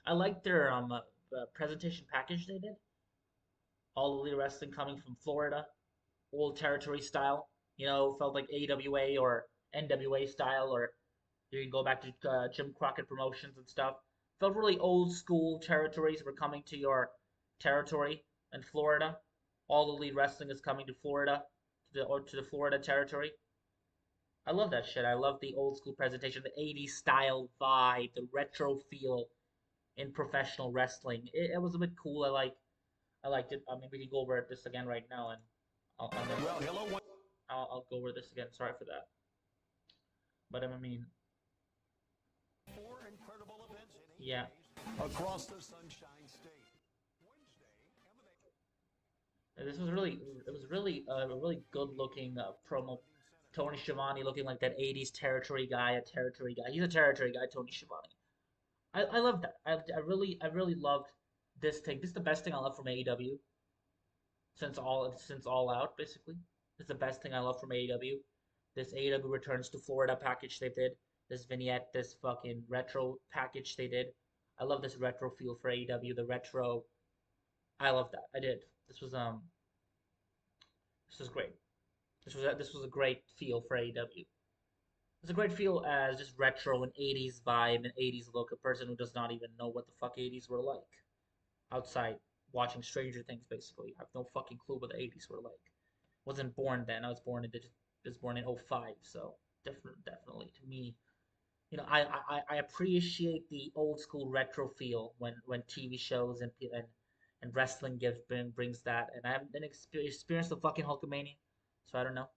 I like their presentation package they did. All Elite Wrestling coming from Florida, old territory style. Felt like AWA or NWA style, or you can go back to Jim Crockett Promotions and stuff. Felt really old school territories were coming to your territory in Florida. All Elite Wrestling is coming to Florida, to the Florida territory. I love that shit. I love the old school presentation, the 80s style vibe, the retro feel in professional wrestling. It was a bit cool. I liked it. I mean, we can go over this again right now, and I'll go over this again. Sorry for that. But I mean, yeah. Across the Sunshine State. This was really, it was really a really good looking promo Tony Schiavone looking like that 80s territory guy, a territory guy. He's a territory guy, Tony Schiavone. I love that. I really loved this thing. This is the best thing I love from AEW since All Out, basically. It's the best thing I love from AEW. This AEW returns to Florida package they did. This vignette, this fucking retro package they did. I love this retro feel for AEW. The retro, I love that. I did. This was great. This was a great feel for AEW. It's a great feel as just retro and 80s vibe and 80s look. A person who does not even know what the fuck 80s were like outside watching Stranger Things. Basically, I have no fucking clue what the 80s were like. Wasn't born then. I was born in '05, so definitely to me, I appreciate the old school retro feel when TV shows and wrestling brings that. And I haven't been experienced the fucking Hulkamania, so I don't know.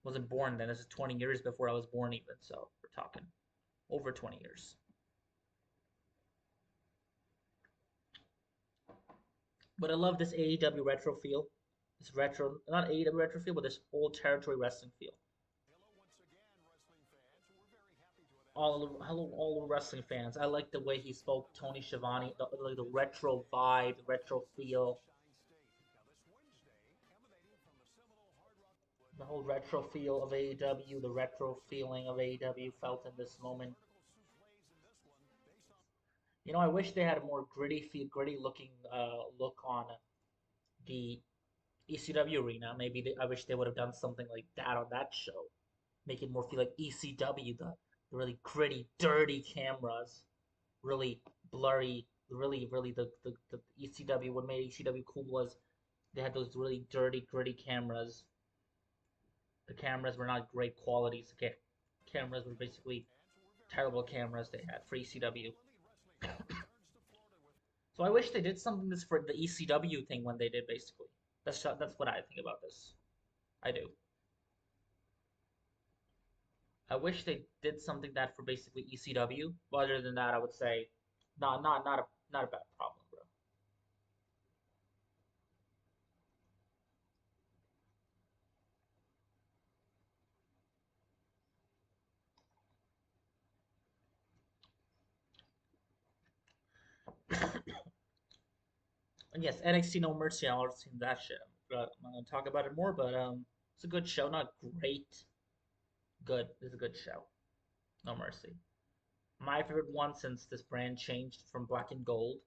Wasn't born then. This is 20 years before I was born even, so we're talking over 20 years. But I love this AEW retro feel. This retro, not AEW retro feel, but this old territory wrestling feel. All the wrestling fans. I like the way he spoke, Tony Schiavone, the retro vibe, the retro feel, the whole retro feel of AEW, the retro feeling of AEW felt in this moment. I wish they had a more gritty looking look on the ECW arena. I wish they would have done something like that on that show. Make it more feel like ECW, the really gritty, dirty cameras, really blurry, really the ECW. What made ECW cool was they had those really dirty, gritty cameras. The cameras were not great qualities. Okay, cameras were basically terrible cameras they had for ECW. So I wish they did something this for the ECW thing when they did basically. That's what I think about this. I do. I wish they did something that for basically ECW. But other than that, I would say, not a bad problem, bro. And yes, NXT No Mercy. I've already seen that shit. I'm not gonna talk about it more, but it's a good show. Not great, good. It's a good show. No Mercy. My favorite one since this brand changed from black and gold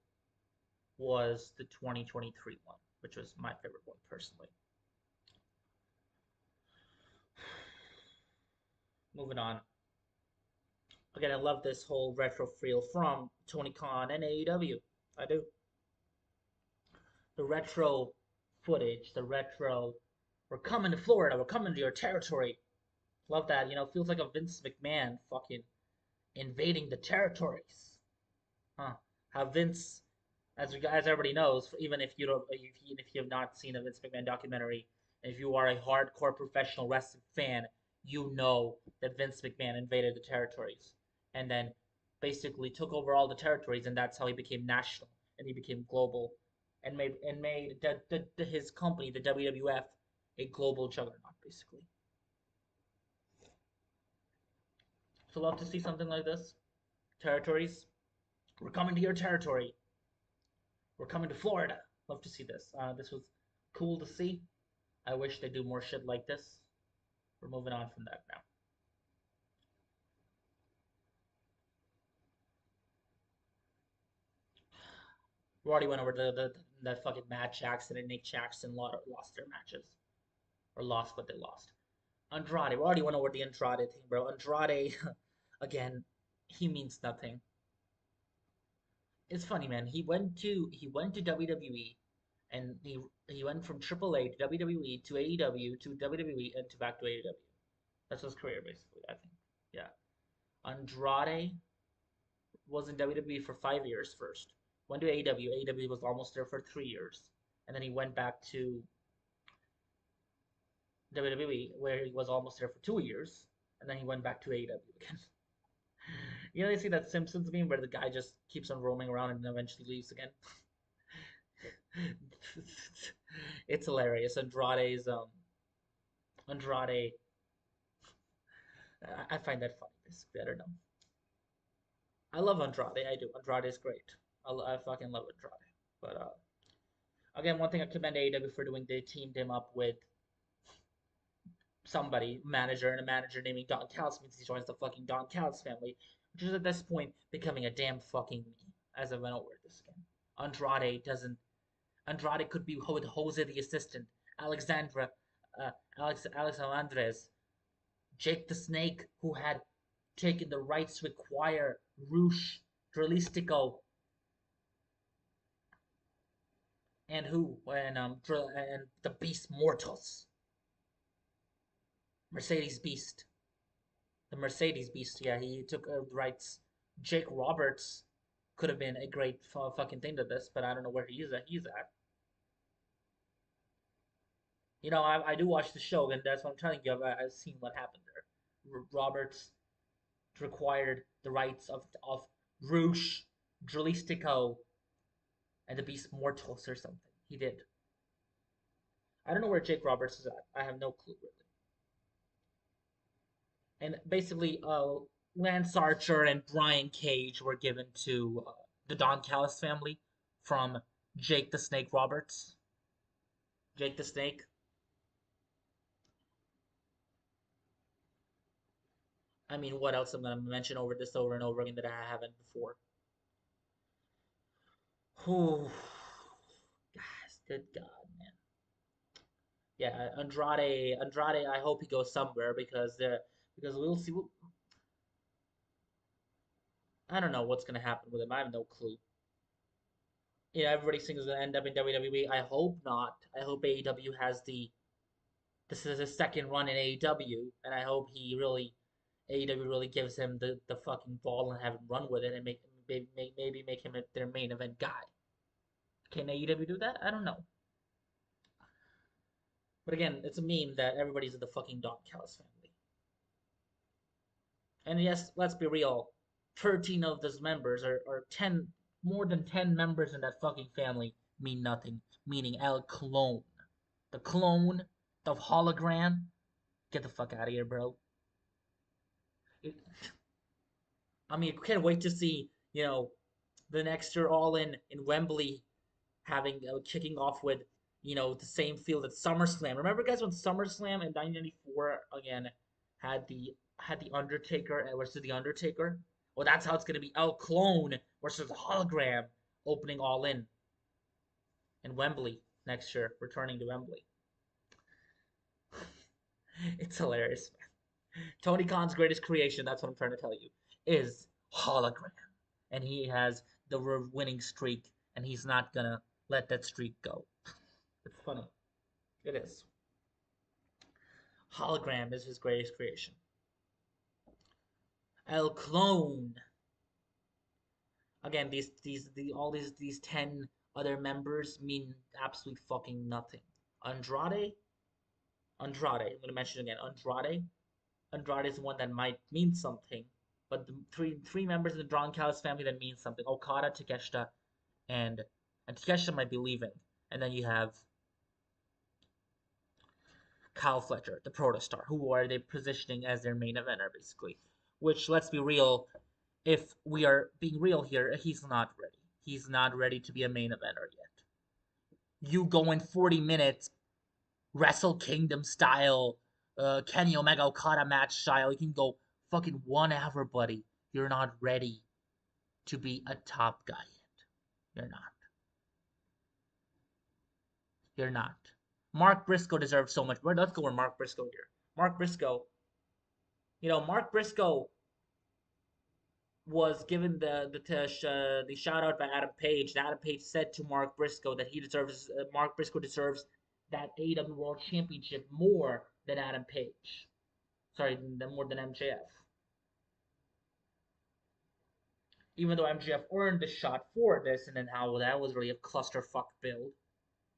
was the 2023 one, which was my favorite one personally. Moving on. Again, I love this whole retro feel from Tony Khan and AEW. I do. The retro footage, the retro, we're coming to Florida, we're coming to your territory. Love that. Feels like a Vince McMahon fucking invading the territories. Huh. How Vince, as you guys everybody knows, even if you don't, even if you have not seen a Vince McMahon documentary, and if you are a hardcore professional wrestling fan, you know that Vince McMahon invaded the territories, and then basically took over all the territories, and that's how he became national and he became global, and made his company, the WWF, a global juggernaut, basically. So love to see something like this. Territories, we're coming to your territory. We're coming to Florida. Love to see this. This was cool to see. I wish they do more shit like this. We're moving on from that now. We already went over that fucking Matt Jackson and Nick Jackson lost their matches. Or lost what they lost. Andrade. We already went over the Andrade thing, bro. Andrade, again, he means nothing. It's funny, man. He went to WWE, and he went from AAA to WWE to AEW to WWE and to back to AEW. That's his career, basically. I think. Yeah. Andrade was in WWE for 5 years first. Went to AEW. AEW was almost there for 3 years, and then he went back to WWE, where he was almost there for 2 years, and then he went back to AEW again. You see that Simpsons meme where the guy just keeps on roaming around and eventually leaves again. It's hilarious. Andrade I find that funny. Basically, I don't know. I love Andrade. I do. Andrade is great. I fucking love Andrade. But again, one thing I commend AEW for doing, they teamed him up with somebody, manager, and a manager named Don Callis means he joins the fucking Don Callis family, which is at this point becoming a damn fucking meme as I went over this again. Andrade doesn't. Andrade could be with Jose the assistant, Alexandra, Alex Andres, Jake the Snake, who had taken the rights to acquire Roosh, Dralistico, and the Beast Mortos, Mercedes Beast. The Mercedes Beast, yeah, he took rights. Jake Roberts could have been a great fucking thing to this, but I don't know where he's at. You know, I do watch the show, and that's what I'm telling you. I've seen what happened there. Roberts required the rights of Roosh, Dralistico, and the Beast Mortals or something. He did. I don't know where Jake Roberts is at. I have no clue really. And basically, Lance Archer and Brian Cage were given to the Don Callis family from Jake the Snake Roberts. Jake the Snake. I mean, what else I'm gonna mention over this over and over again that I haven't before? Whew. Guys, good God, man. Yeah, Andrade. I hope he goes somewhere because we'll see. I don't know what's gonna happen with him. I have no clue. Yeah, everybody thinks he's gonna end up in WWE. I hope not. I hope AEW has the this is his second run in AEW, and I hope AEW really gives him the fucking ball and have him run with it and maybe make him their main event guy. Can AEW do that? I don't know. But again, it's a meme that everybody's in the fucking Don Callis family. And yes, let's be real, 13 of those members or 10, more than 10 members in that fucking family mean nothing. Meaning El Clone. The clone, the hologram. Get the fuck out of here, bro. It, I mean, I can't wait to see, the next year All in Wembley having kicking off with, the same field at SummerSlam. Remember, guys, when SummerSlam in 1994 again had the Undertaker versus the Undertaker? Well, that's how it's gonna be. El Clone versus the Hologram opening All in Wembley next year, returning to Wembley. It's hilarious, man. Tony Khan's greatest creation, that's what I'm trying to tell you, is hologram. And he has the winning streak, and he's not gonna let that streak go. It's funny. It is. Hologram is his greatest creation. El Clone. Again, these 10 other members mean absolutely fucking nothing. Andrade. I'm gonna mention again. Andrade is the one that might mean something, but the three members of the Don Callis family that means something. Okada, Takeshita, and Takeshita might be leaving, and then you have Kyle Fletcher, the Protostar, who are they positioning as their main eventer, basically. Which, let's be real, if we are being real here, he's not ready. He's not ready to be a main eventer yet. You go in 40 minutes, Wrestle Kingdom style, Kenny Omega Okada match style. You can go fucking 1 hour, buddy. You're not ready to be a top guy yet. You're not. You're not. Mark Briscoe deserves so much. Let's go with Mark Briscoe here. Mark Briscoe. Mark Briscoe was given the shout out by Adam Page. And Adam Page said to Mark Briscoe that Mark Briscoe deserves that AEW World Championship more than Adam Page. Sorry, more than MJF. Even though MJF earned the shot for this, and then how that was really a clusterfuck build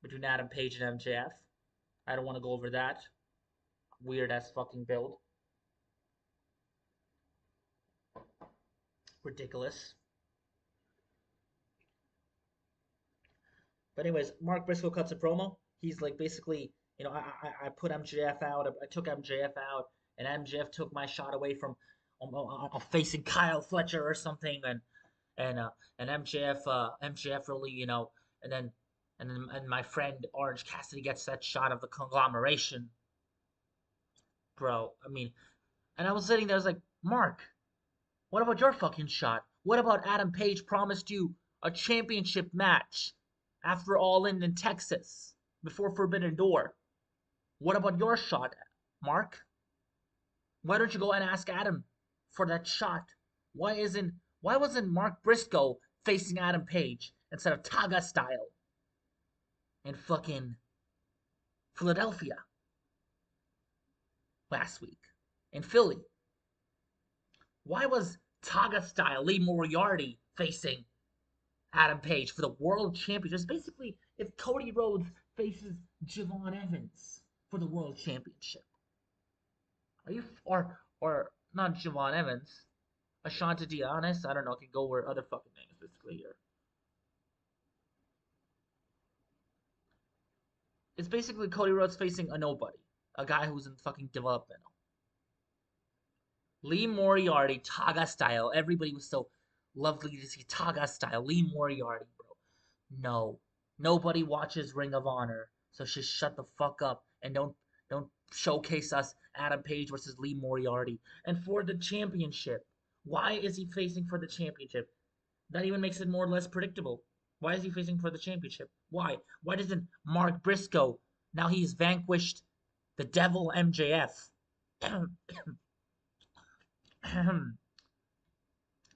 between Adam Page and MJF. I don't want to go over that. Weird ass fucking build. Ridiculous. But anyways, Mark Briscoe cuts a promo. He's like basically, I put MJF out. I took MJF out. and MJF took my shot away from facing Kyle Fletcher or something, and MJF really, and my friend Orange Cassidy gets that shot of the conglomeration, bro. I mean, and I was sitting there, I was like, Mark, what about your fucking shot? What about Adam Page promised you a championship match after All In Texas before Forbidden Door? What about your shot, Mark? Why don't you go and ask Adam for that shot? Why wasn't Mark Briscoe facing Adam Page instead of Taga style in fucking Philadelphia last week in Philly? Why was Taga style Lee Moriarty facing Adam Page for the world championship? Basically, if Cody Rhodes faces Javon Evans for the world championship. Are you or not Javon Evans? Ashante Giannis? I don't know, can go where other fucking names basically here. It's basically Cody Rhodes facing a nobody. A guy who's in fucking developmental. Lee Moriarty, Taga style. Everybody was so lovely to see Taga style. Lee Moriarty, bro. No. Nobody watches Ring of Honor. So just shut the fuck up and don't showcase us Adam Page versus Lee Moriarty. And for the championship. Why is he facing for the championship? That even makes it more or less predictable. Why is he facing for the championship? Why? Why doesn't Mark Briscoe, now he's vanquished the devil MJF?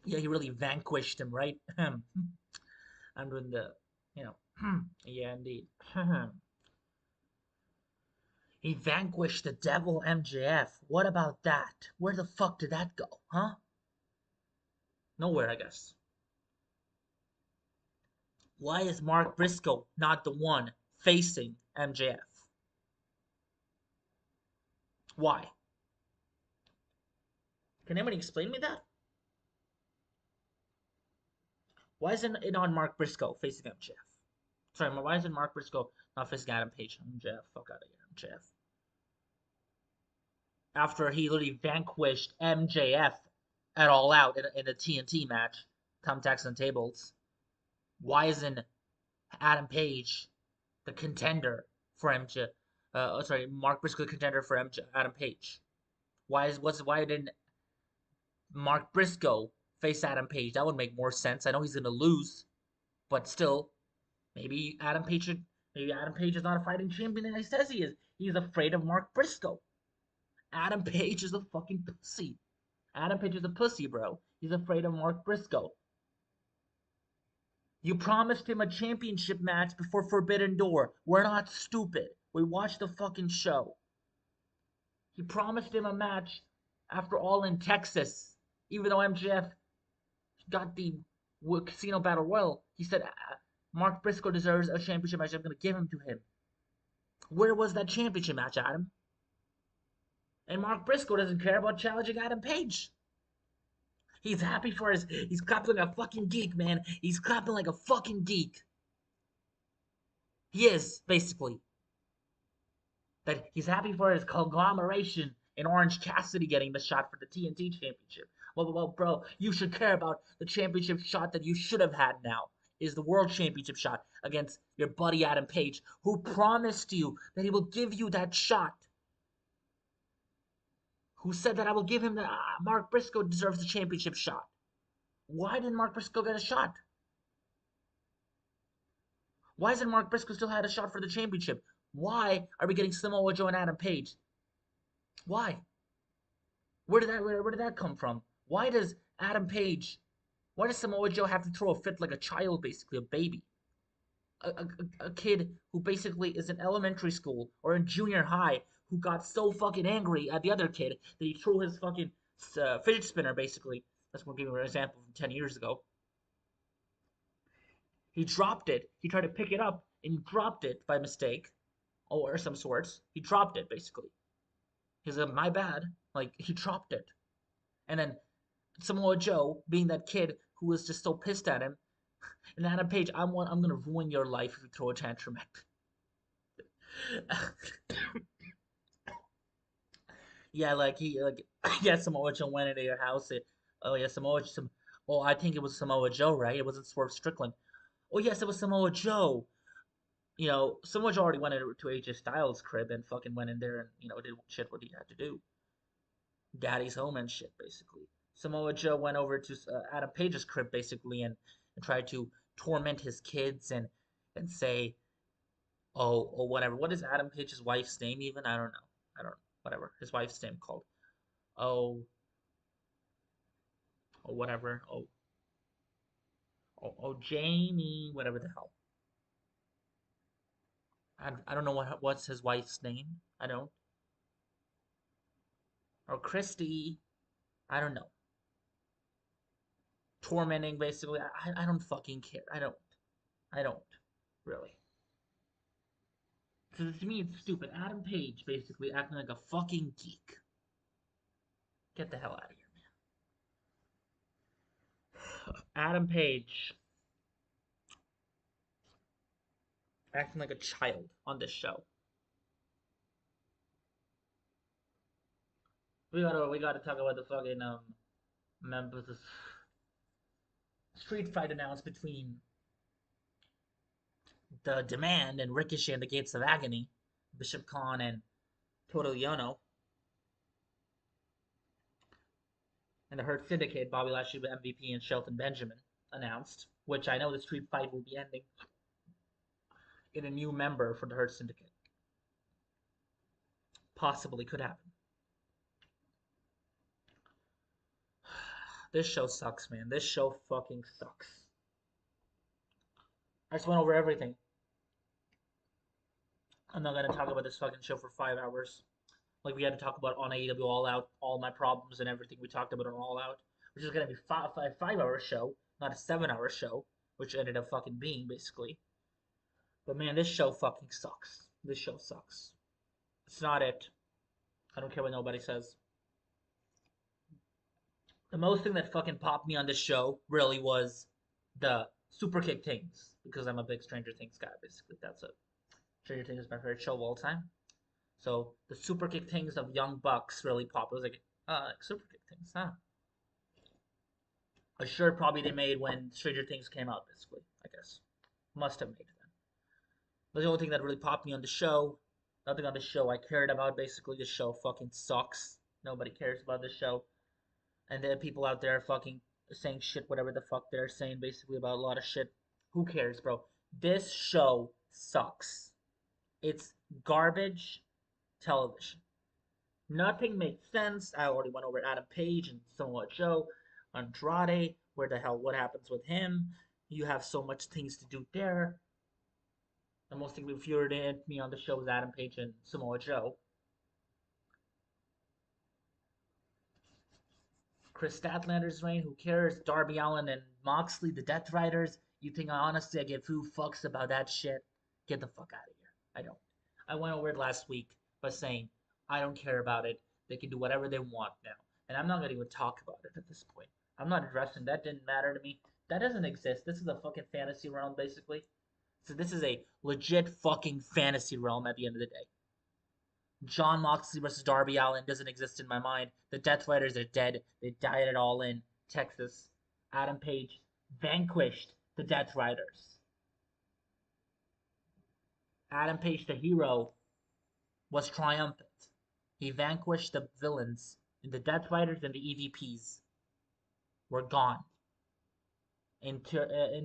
Yeah, he really vanquished him, right? I'm doing the, yeah, indeed. He vanquished the devil MJF. What about that? Where the fuck did that go, huh? Nowhere, I guess. Why is Mark Briscoe not the one facing MJF? Why? Can anybody explain me that? Why isn't it on Mark Briscoe facing MJF? Sorry, why isn't Mark Briscoe not facing Adam Page? MJF, fuck out of here, MJF. After he literally vanquished MJF at All Out in a TNT match, thumbtacks and tables, why isn't Adam Page the contender for MJ? Mark Briscoe contender for Adam Page. Why didn't Mark Briscoe face Adam Page? That would make more sense. I know he's gonna lose, but still, maybe Adam Page is not a fighting champion and he says he is. He's afraid of Mark Briscoe. Adam Page is a fucking pussy. Adam Page is a pussy, bro. He's afraid of Mark Briscoe. You promised him a championship match before Forbidden Door. We're not stupid. We watched the fucking show. He promised him a match after All In Texas. Even though MJF got the Casino Battle Royal, he said, Mark Briscoe deserves a championship match. I'm going to give him to him. Where was that championship match, Adam? And Mark Briscoe doesn't care about challenging Adam Page. He's happy for he's clapping like a fucking geek, man. He's clapping like a fucking geek. He is, basically. That he's happy for his conglomeration in Orange Cassidy getting the shot for the TNT championship. Well, bro, you should care about the championship shot that you should have had now. Is the world championship shot against your buddy Adam Page, who promised you that he will give you that shot. Who said that I will give him the Mark Briscoe deserves the championship shot. Why didn't Mark Briscoe get a shot? Why hasn't Mark Briscoe still had a shot for the championship? Why are we getting Samoa Joe and Adam Page? Why? Where did that come from? Why does Samoa Joe have to throw a fit like a child, basically, a baby? A kid who basically is in elementary school or in junior high who got so fucking angry at the other kid that he threw his fucking fidget spinner, basically. That's what I'm giving an example from 10 years ago. He dropped it. He tried to pick it up and he dropped it by mistake. Or some sorts. He dropped it, basically. He's like, my bad. Like, he dropped it. And then Samoa Joe, being that kid who was just so pissed at him, and Adam Page, I'm gonna ruin your life if you throw a tantrum at me. Yeah, like yeah, Samoa Joe went into your house. Oh yeah, Oh, I think it was Samoa Joe, right? It wasn't Swerve Strickland. Oh yes, it was Samoa Joe. Samoa Joe already went into to AJ Styles' crib and fucking went in there and did shit what he had to do. Daddy's home and shit, basically. Samoa Joe went over to Adam Page's crib basically and tried to torment his kids and say, oh whatever. What is Adam Page's wife's name even? I don't know. I don't whatever his wife's name called. Oh or whatever. Oh Jamie, whatever the hell. I don't know what's his wife's name. I don't. Or Christy. I don't know. Tormenting basically. I don't fucking care. I don't really. So to me, it's stupid. Adam Page basically acting like a fucking geek. Get the hell out of here, man. Adam Page acting like a child on this show. We gotta talk about the fucking members of street fight announced between the Demand and Ricochet and the Gates of Agony, Bishop Khan and Total Yono, and the Hurt Syndicate, Bobby Lashley, MVP, and Shelton Benjamin announced, which I know the street fight will be ending in a new member for the Hurt Syndicate. Possibly could happen. This show sucks, man. This show fucking sucks. I just went over everything. I'm not gonna talk about this fucking show for 5 hours. Like we had to talk about on AEW All Out, all my problems and everything we talked about on All Out, which is gonna be 5 hour show, not a 7 hour show, which ended up fucking being basically. But man, this show fucking sucks. This show sucks. It's not it. I don't care what nobody says. The most thing that fucking popped me on this show really was the super kick things because I'm a big Stranger Things guy. Basically, that's it. Stranger Things is my favorite show of all time. So the super kick things of Young Bucks really popped. It was like super kick things, huh? A shirt probably they made when Stranger Things came out. Basically, I guess must have made then. But the only thing that really popped me on the show, nothing on the show I cared about. Basically, the show fucking sucks. Nobody cares about the show. And there are people out there fucking saying shit, whatever the fuck they're saying, basically about a lot of shit. Who cares, bro? This show sucks. It's garbage television. Nothing makes sense. I already went over Adam Page and Samoa Joe, Andrade. Where the hell? What happens with him? You have so much things to do there. The most thing that infuriated me on the show was Adam Page and Samoa Joe. Chris Statlander's reign, who cares? Darby Allin and Moxley, the Death Riders. You think honestly I give two fucks about that shit? Get the fuck out of here. I don't. I went over it last week by saying I don't care about it. They can do whatever they want now. And I'm not gonna even talk about it at this point. I'm not addressing that. Didn't matter to me. That doesn't exist. This is a fucking fantasy realm, basically. So this is a legit fucking fantasy realm at the end of the day. John Moxley versus Darby Allin doesn't exist in my mind. The Death Riders are dead. They died it all in Texas. Adam Page vanquished the Death Riders. Adam Page, the hero, was triumphant. He vanquished the villains, and the Death Riders and the EVPs were gone. In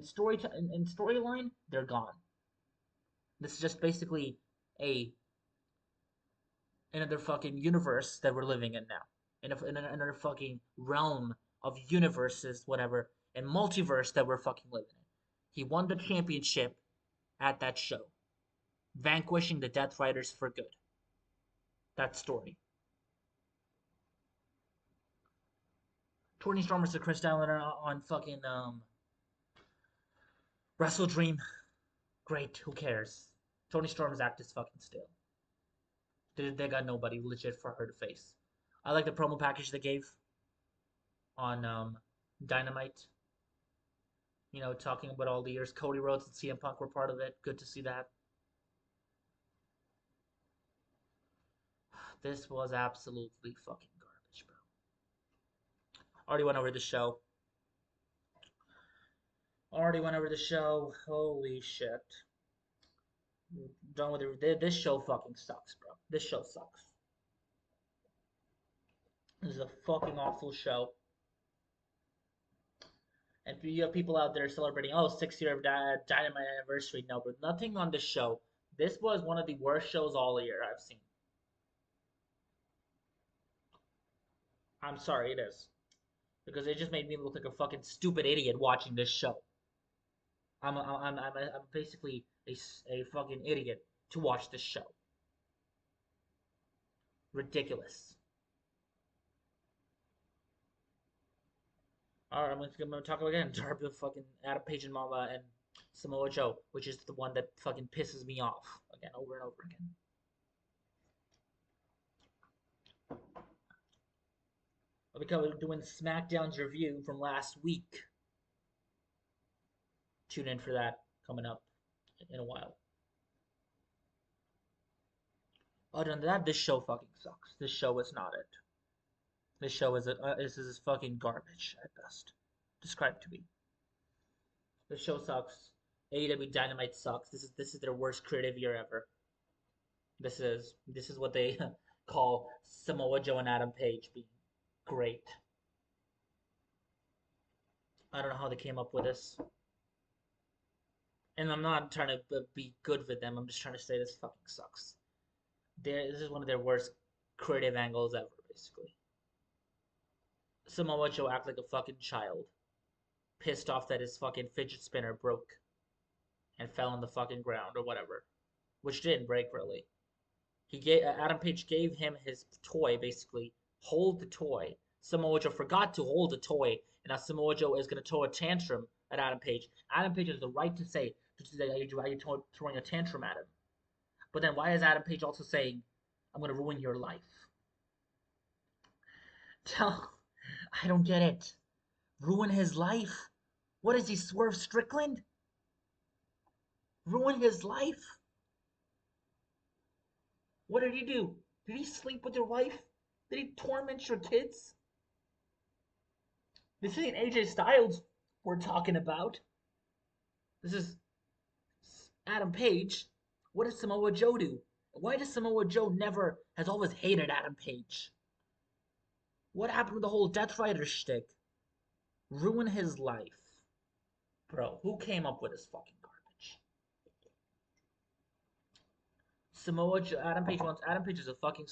storyline, they're gone. This is just basically a another fucking universe that we're living in now. In another fucking realm of universes, whatever, and multiverse that we're fucking living in. He won the championship at that show, vanquishing the Death Riders for good. That story. Tony Storm versus Chris Statlander on fucking Wrestle Dream. Great, who cares? Tony Storm's act is fucking stale. They got nobody legit for her to face. I like the promo package they gave on Dynamite. Talking about all the years Cody Rhodes and CM Punk were part of it. Good to see that. This was absolutely fucking garbage, bro. Already went over the show. Holy shit. Done with it. This show fucking sucks, bro. This show sucks. This is a fucking awful show. And you have people out there celebrating, 6-year Dynamite anniversary. No, but nothing on this show. This was one of the worst shows all year I've seen. I'm sorry, it is. Because it just made me look like a fucking stupid idiot watching this show. I'm basically a fucking idiot to watch this show. Ridiculous. Alright, I'm gonna talk again. Darby, fucking Adam Page and Mama and Samoa Joe, which is the one that fucking pisses me off again, over and over again. We're doing SmackDown's review from last week. Tune in for that coming up in a while. Other than that, this show fucking sucks. This show is not it. This show is this is fucking garbage at best. Described to me. This show sucks. AEW Dynamite sucks. This is their worst creative year ever. This is what they call Samoa Joe and Adam Page being great. I don't know how they came up with this. And I'm not trying to be good with them. I'm just trying to say this fucking sucks. This is one of their worst creative angles ever, basically. Samoa Joe act like a fucking child. Pissed off that his fucking fidget spinner broke. And fell on the fucking ground or whatever. Which didn't break, really. Adam Page gave him his toy, basically. Hold the toy. Samoa Joe forgot to hold the toy. And now Samoa Joe is going to throw a tantrum at Adam Page. Adam Page has the right to say that you're throwing a tantrum at him. But then why is Adam Page also saying, I'm going to ruin your life? I don't get it. Ruin his life? What is he, Swerve Strickland? Ruin his life? What did he do? Did he sleep with your wife? Did he torment your kids? This ain't AJ Styles we're talking about. This is Adam Page. What does Samoa Joe do? Why does Samoa Joe has always hated Adam Page? What happened with the whole Death Rider shtick? Ruin his life. Bro, who came up with this fucking garbage? Adam Page is a fucking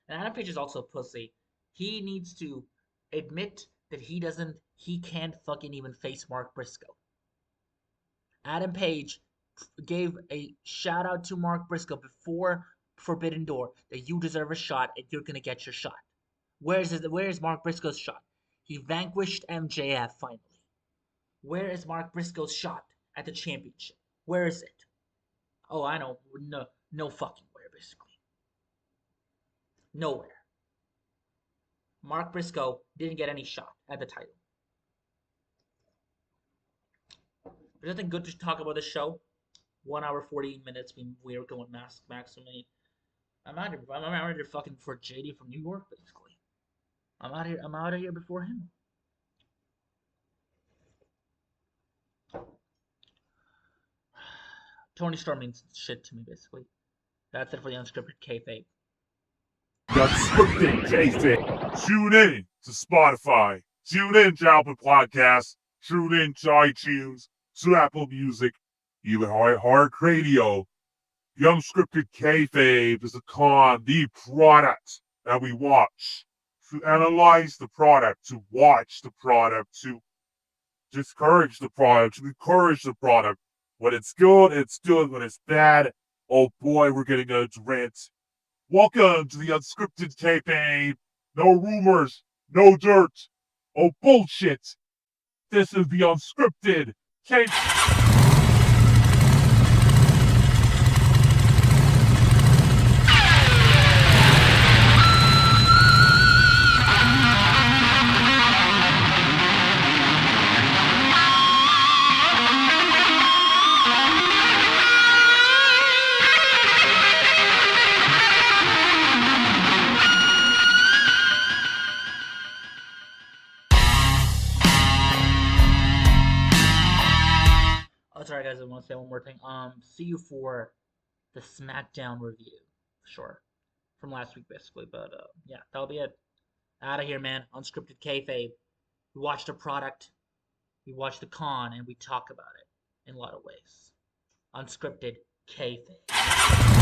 and Adam Page is also a pussy. He needs to admit that he can't fucking even face Mark Briscoe. Adam Page gave a shout out to Mark Briscoe before Forbidden Door that you deserve a shot and you're gonna get your shot. Where is Mark Briscoe's shot? He vanquished MJF finally. Where is Mark Briscoe's shot at the championship? Where is it? Oh, I know. No fucking where, basically. Nowhere. Mark Briscoe didn't get any shot at the title. There's nothing good to talk about this show. 1 hour 40 minutes. We are going maximum. I'm out here fucking for JD from New York, basically. I'm out of here before him. Tony Storm means shit to me, basically. That's it for the unscripted KAYFABE. Unscripted KAYFABE. Tune in to Spotify. Tune in to Apple Podcasts. Tune in to iTunes, to Apple Music, even Heart Radio. The unscripted KAYFABE is the product that we watch. To analyze the product, to watch the product, to discourage the product, to encourage the product. When it's good, it's good. When it's bad, oh boy, we're getting a rant. Welcome to the unscripted KAYFABE. No rumors, no dirt, oh bullshit. This is the unscripted KAYFABE. guys, I want to say one more thing. See you for the SmackDown review, for sure, from last week, basically. But yeah, that'll be it. Out of here, man. Unscripted kayfabe. We watch the product, we watch the con, and we talk about it in a lot of ways. Unscripted kayfabe.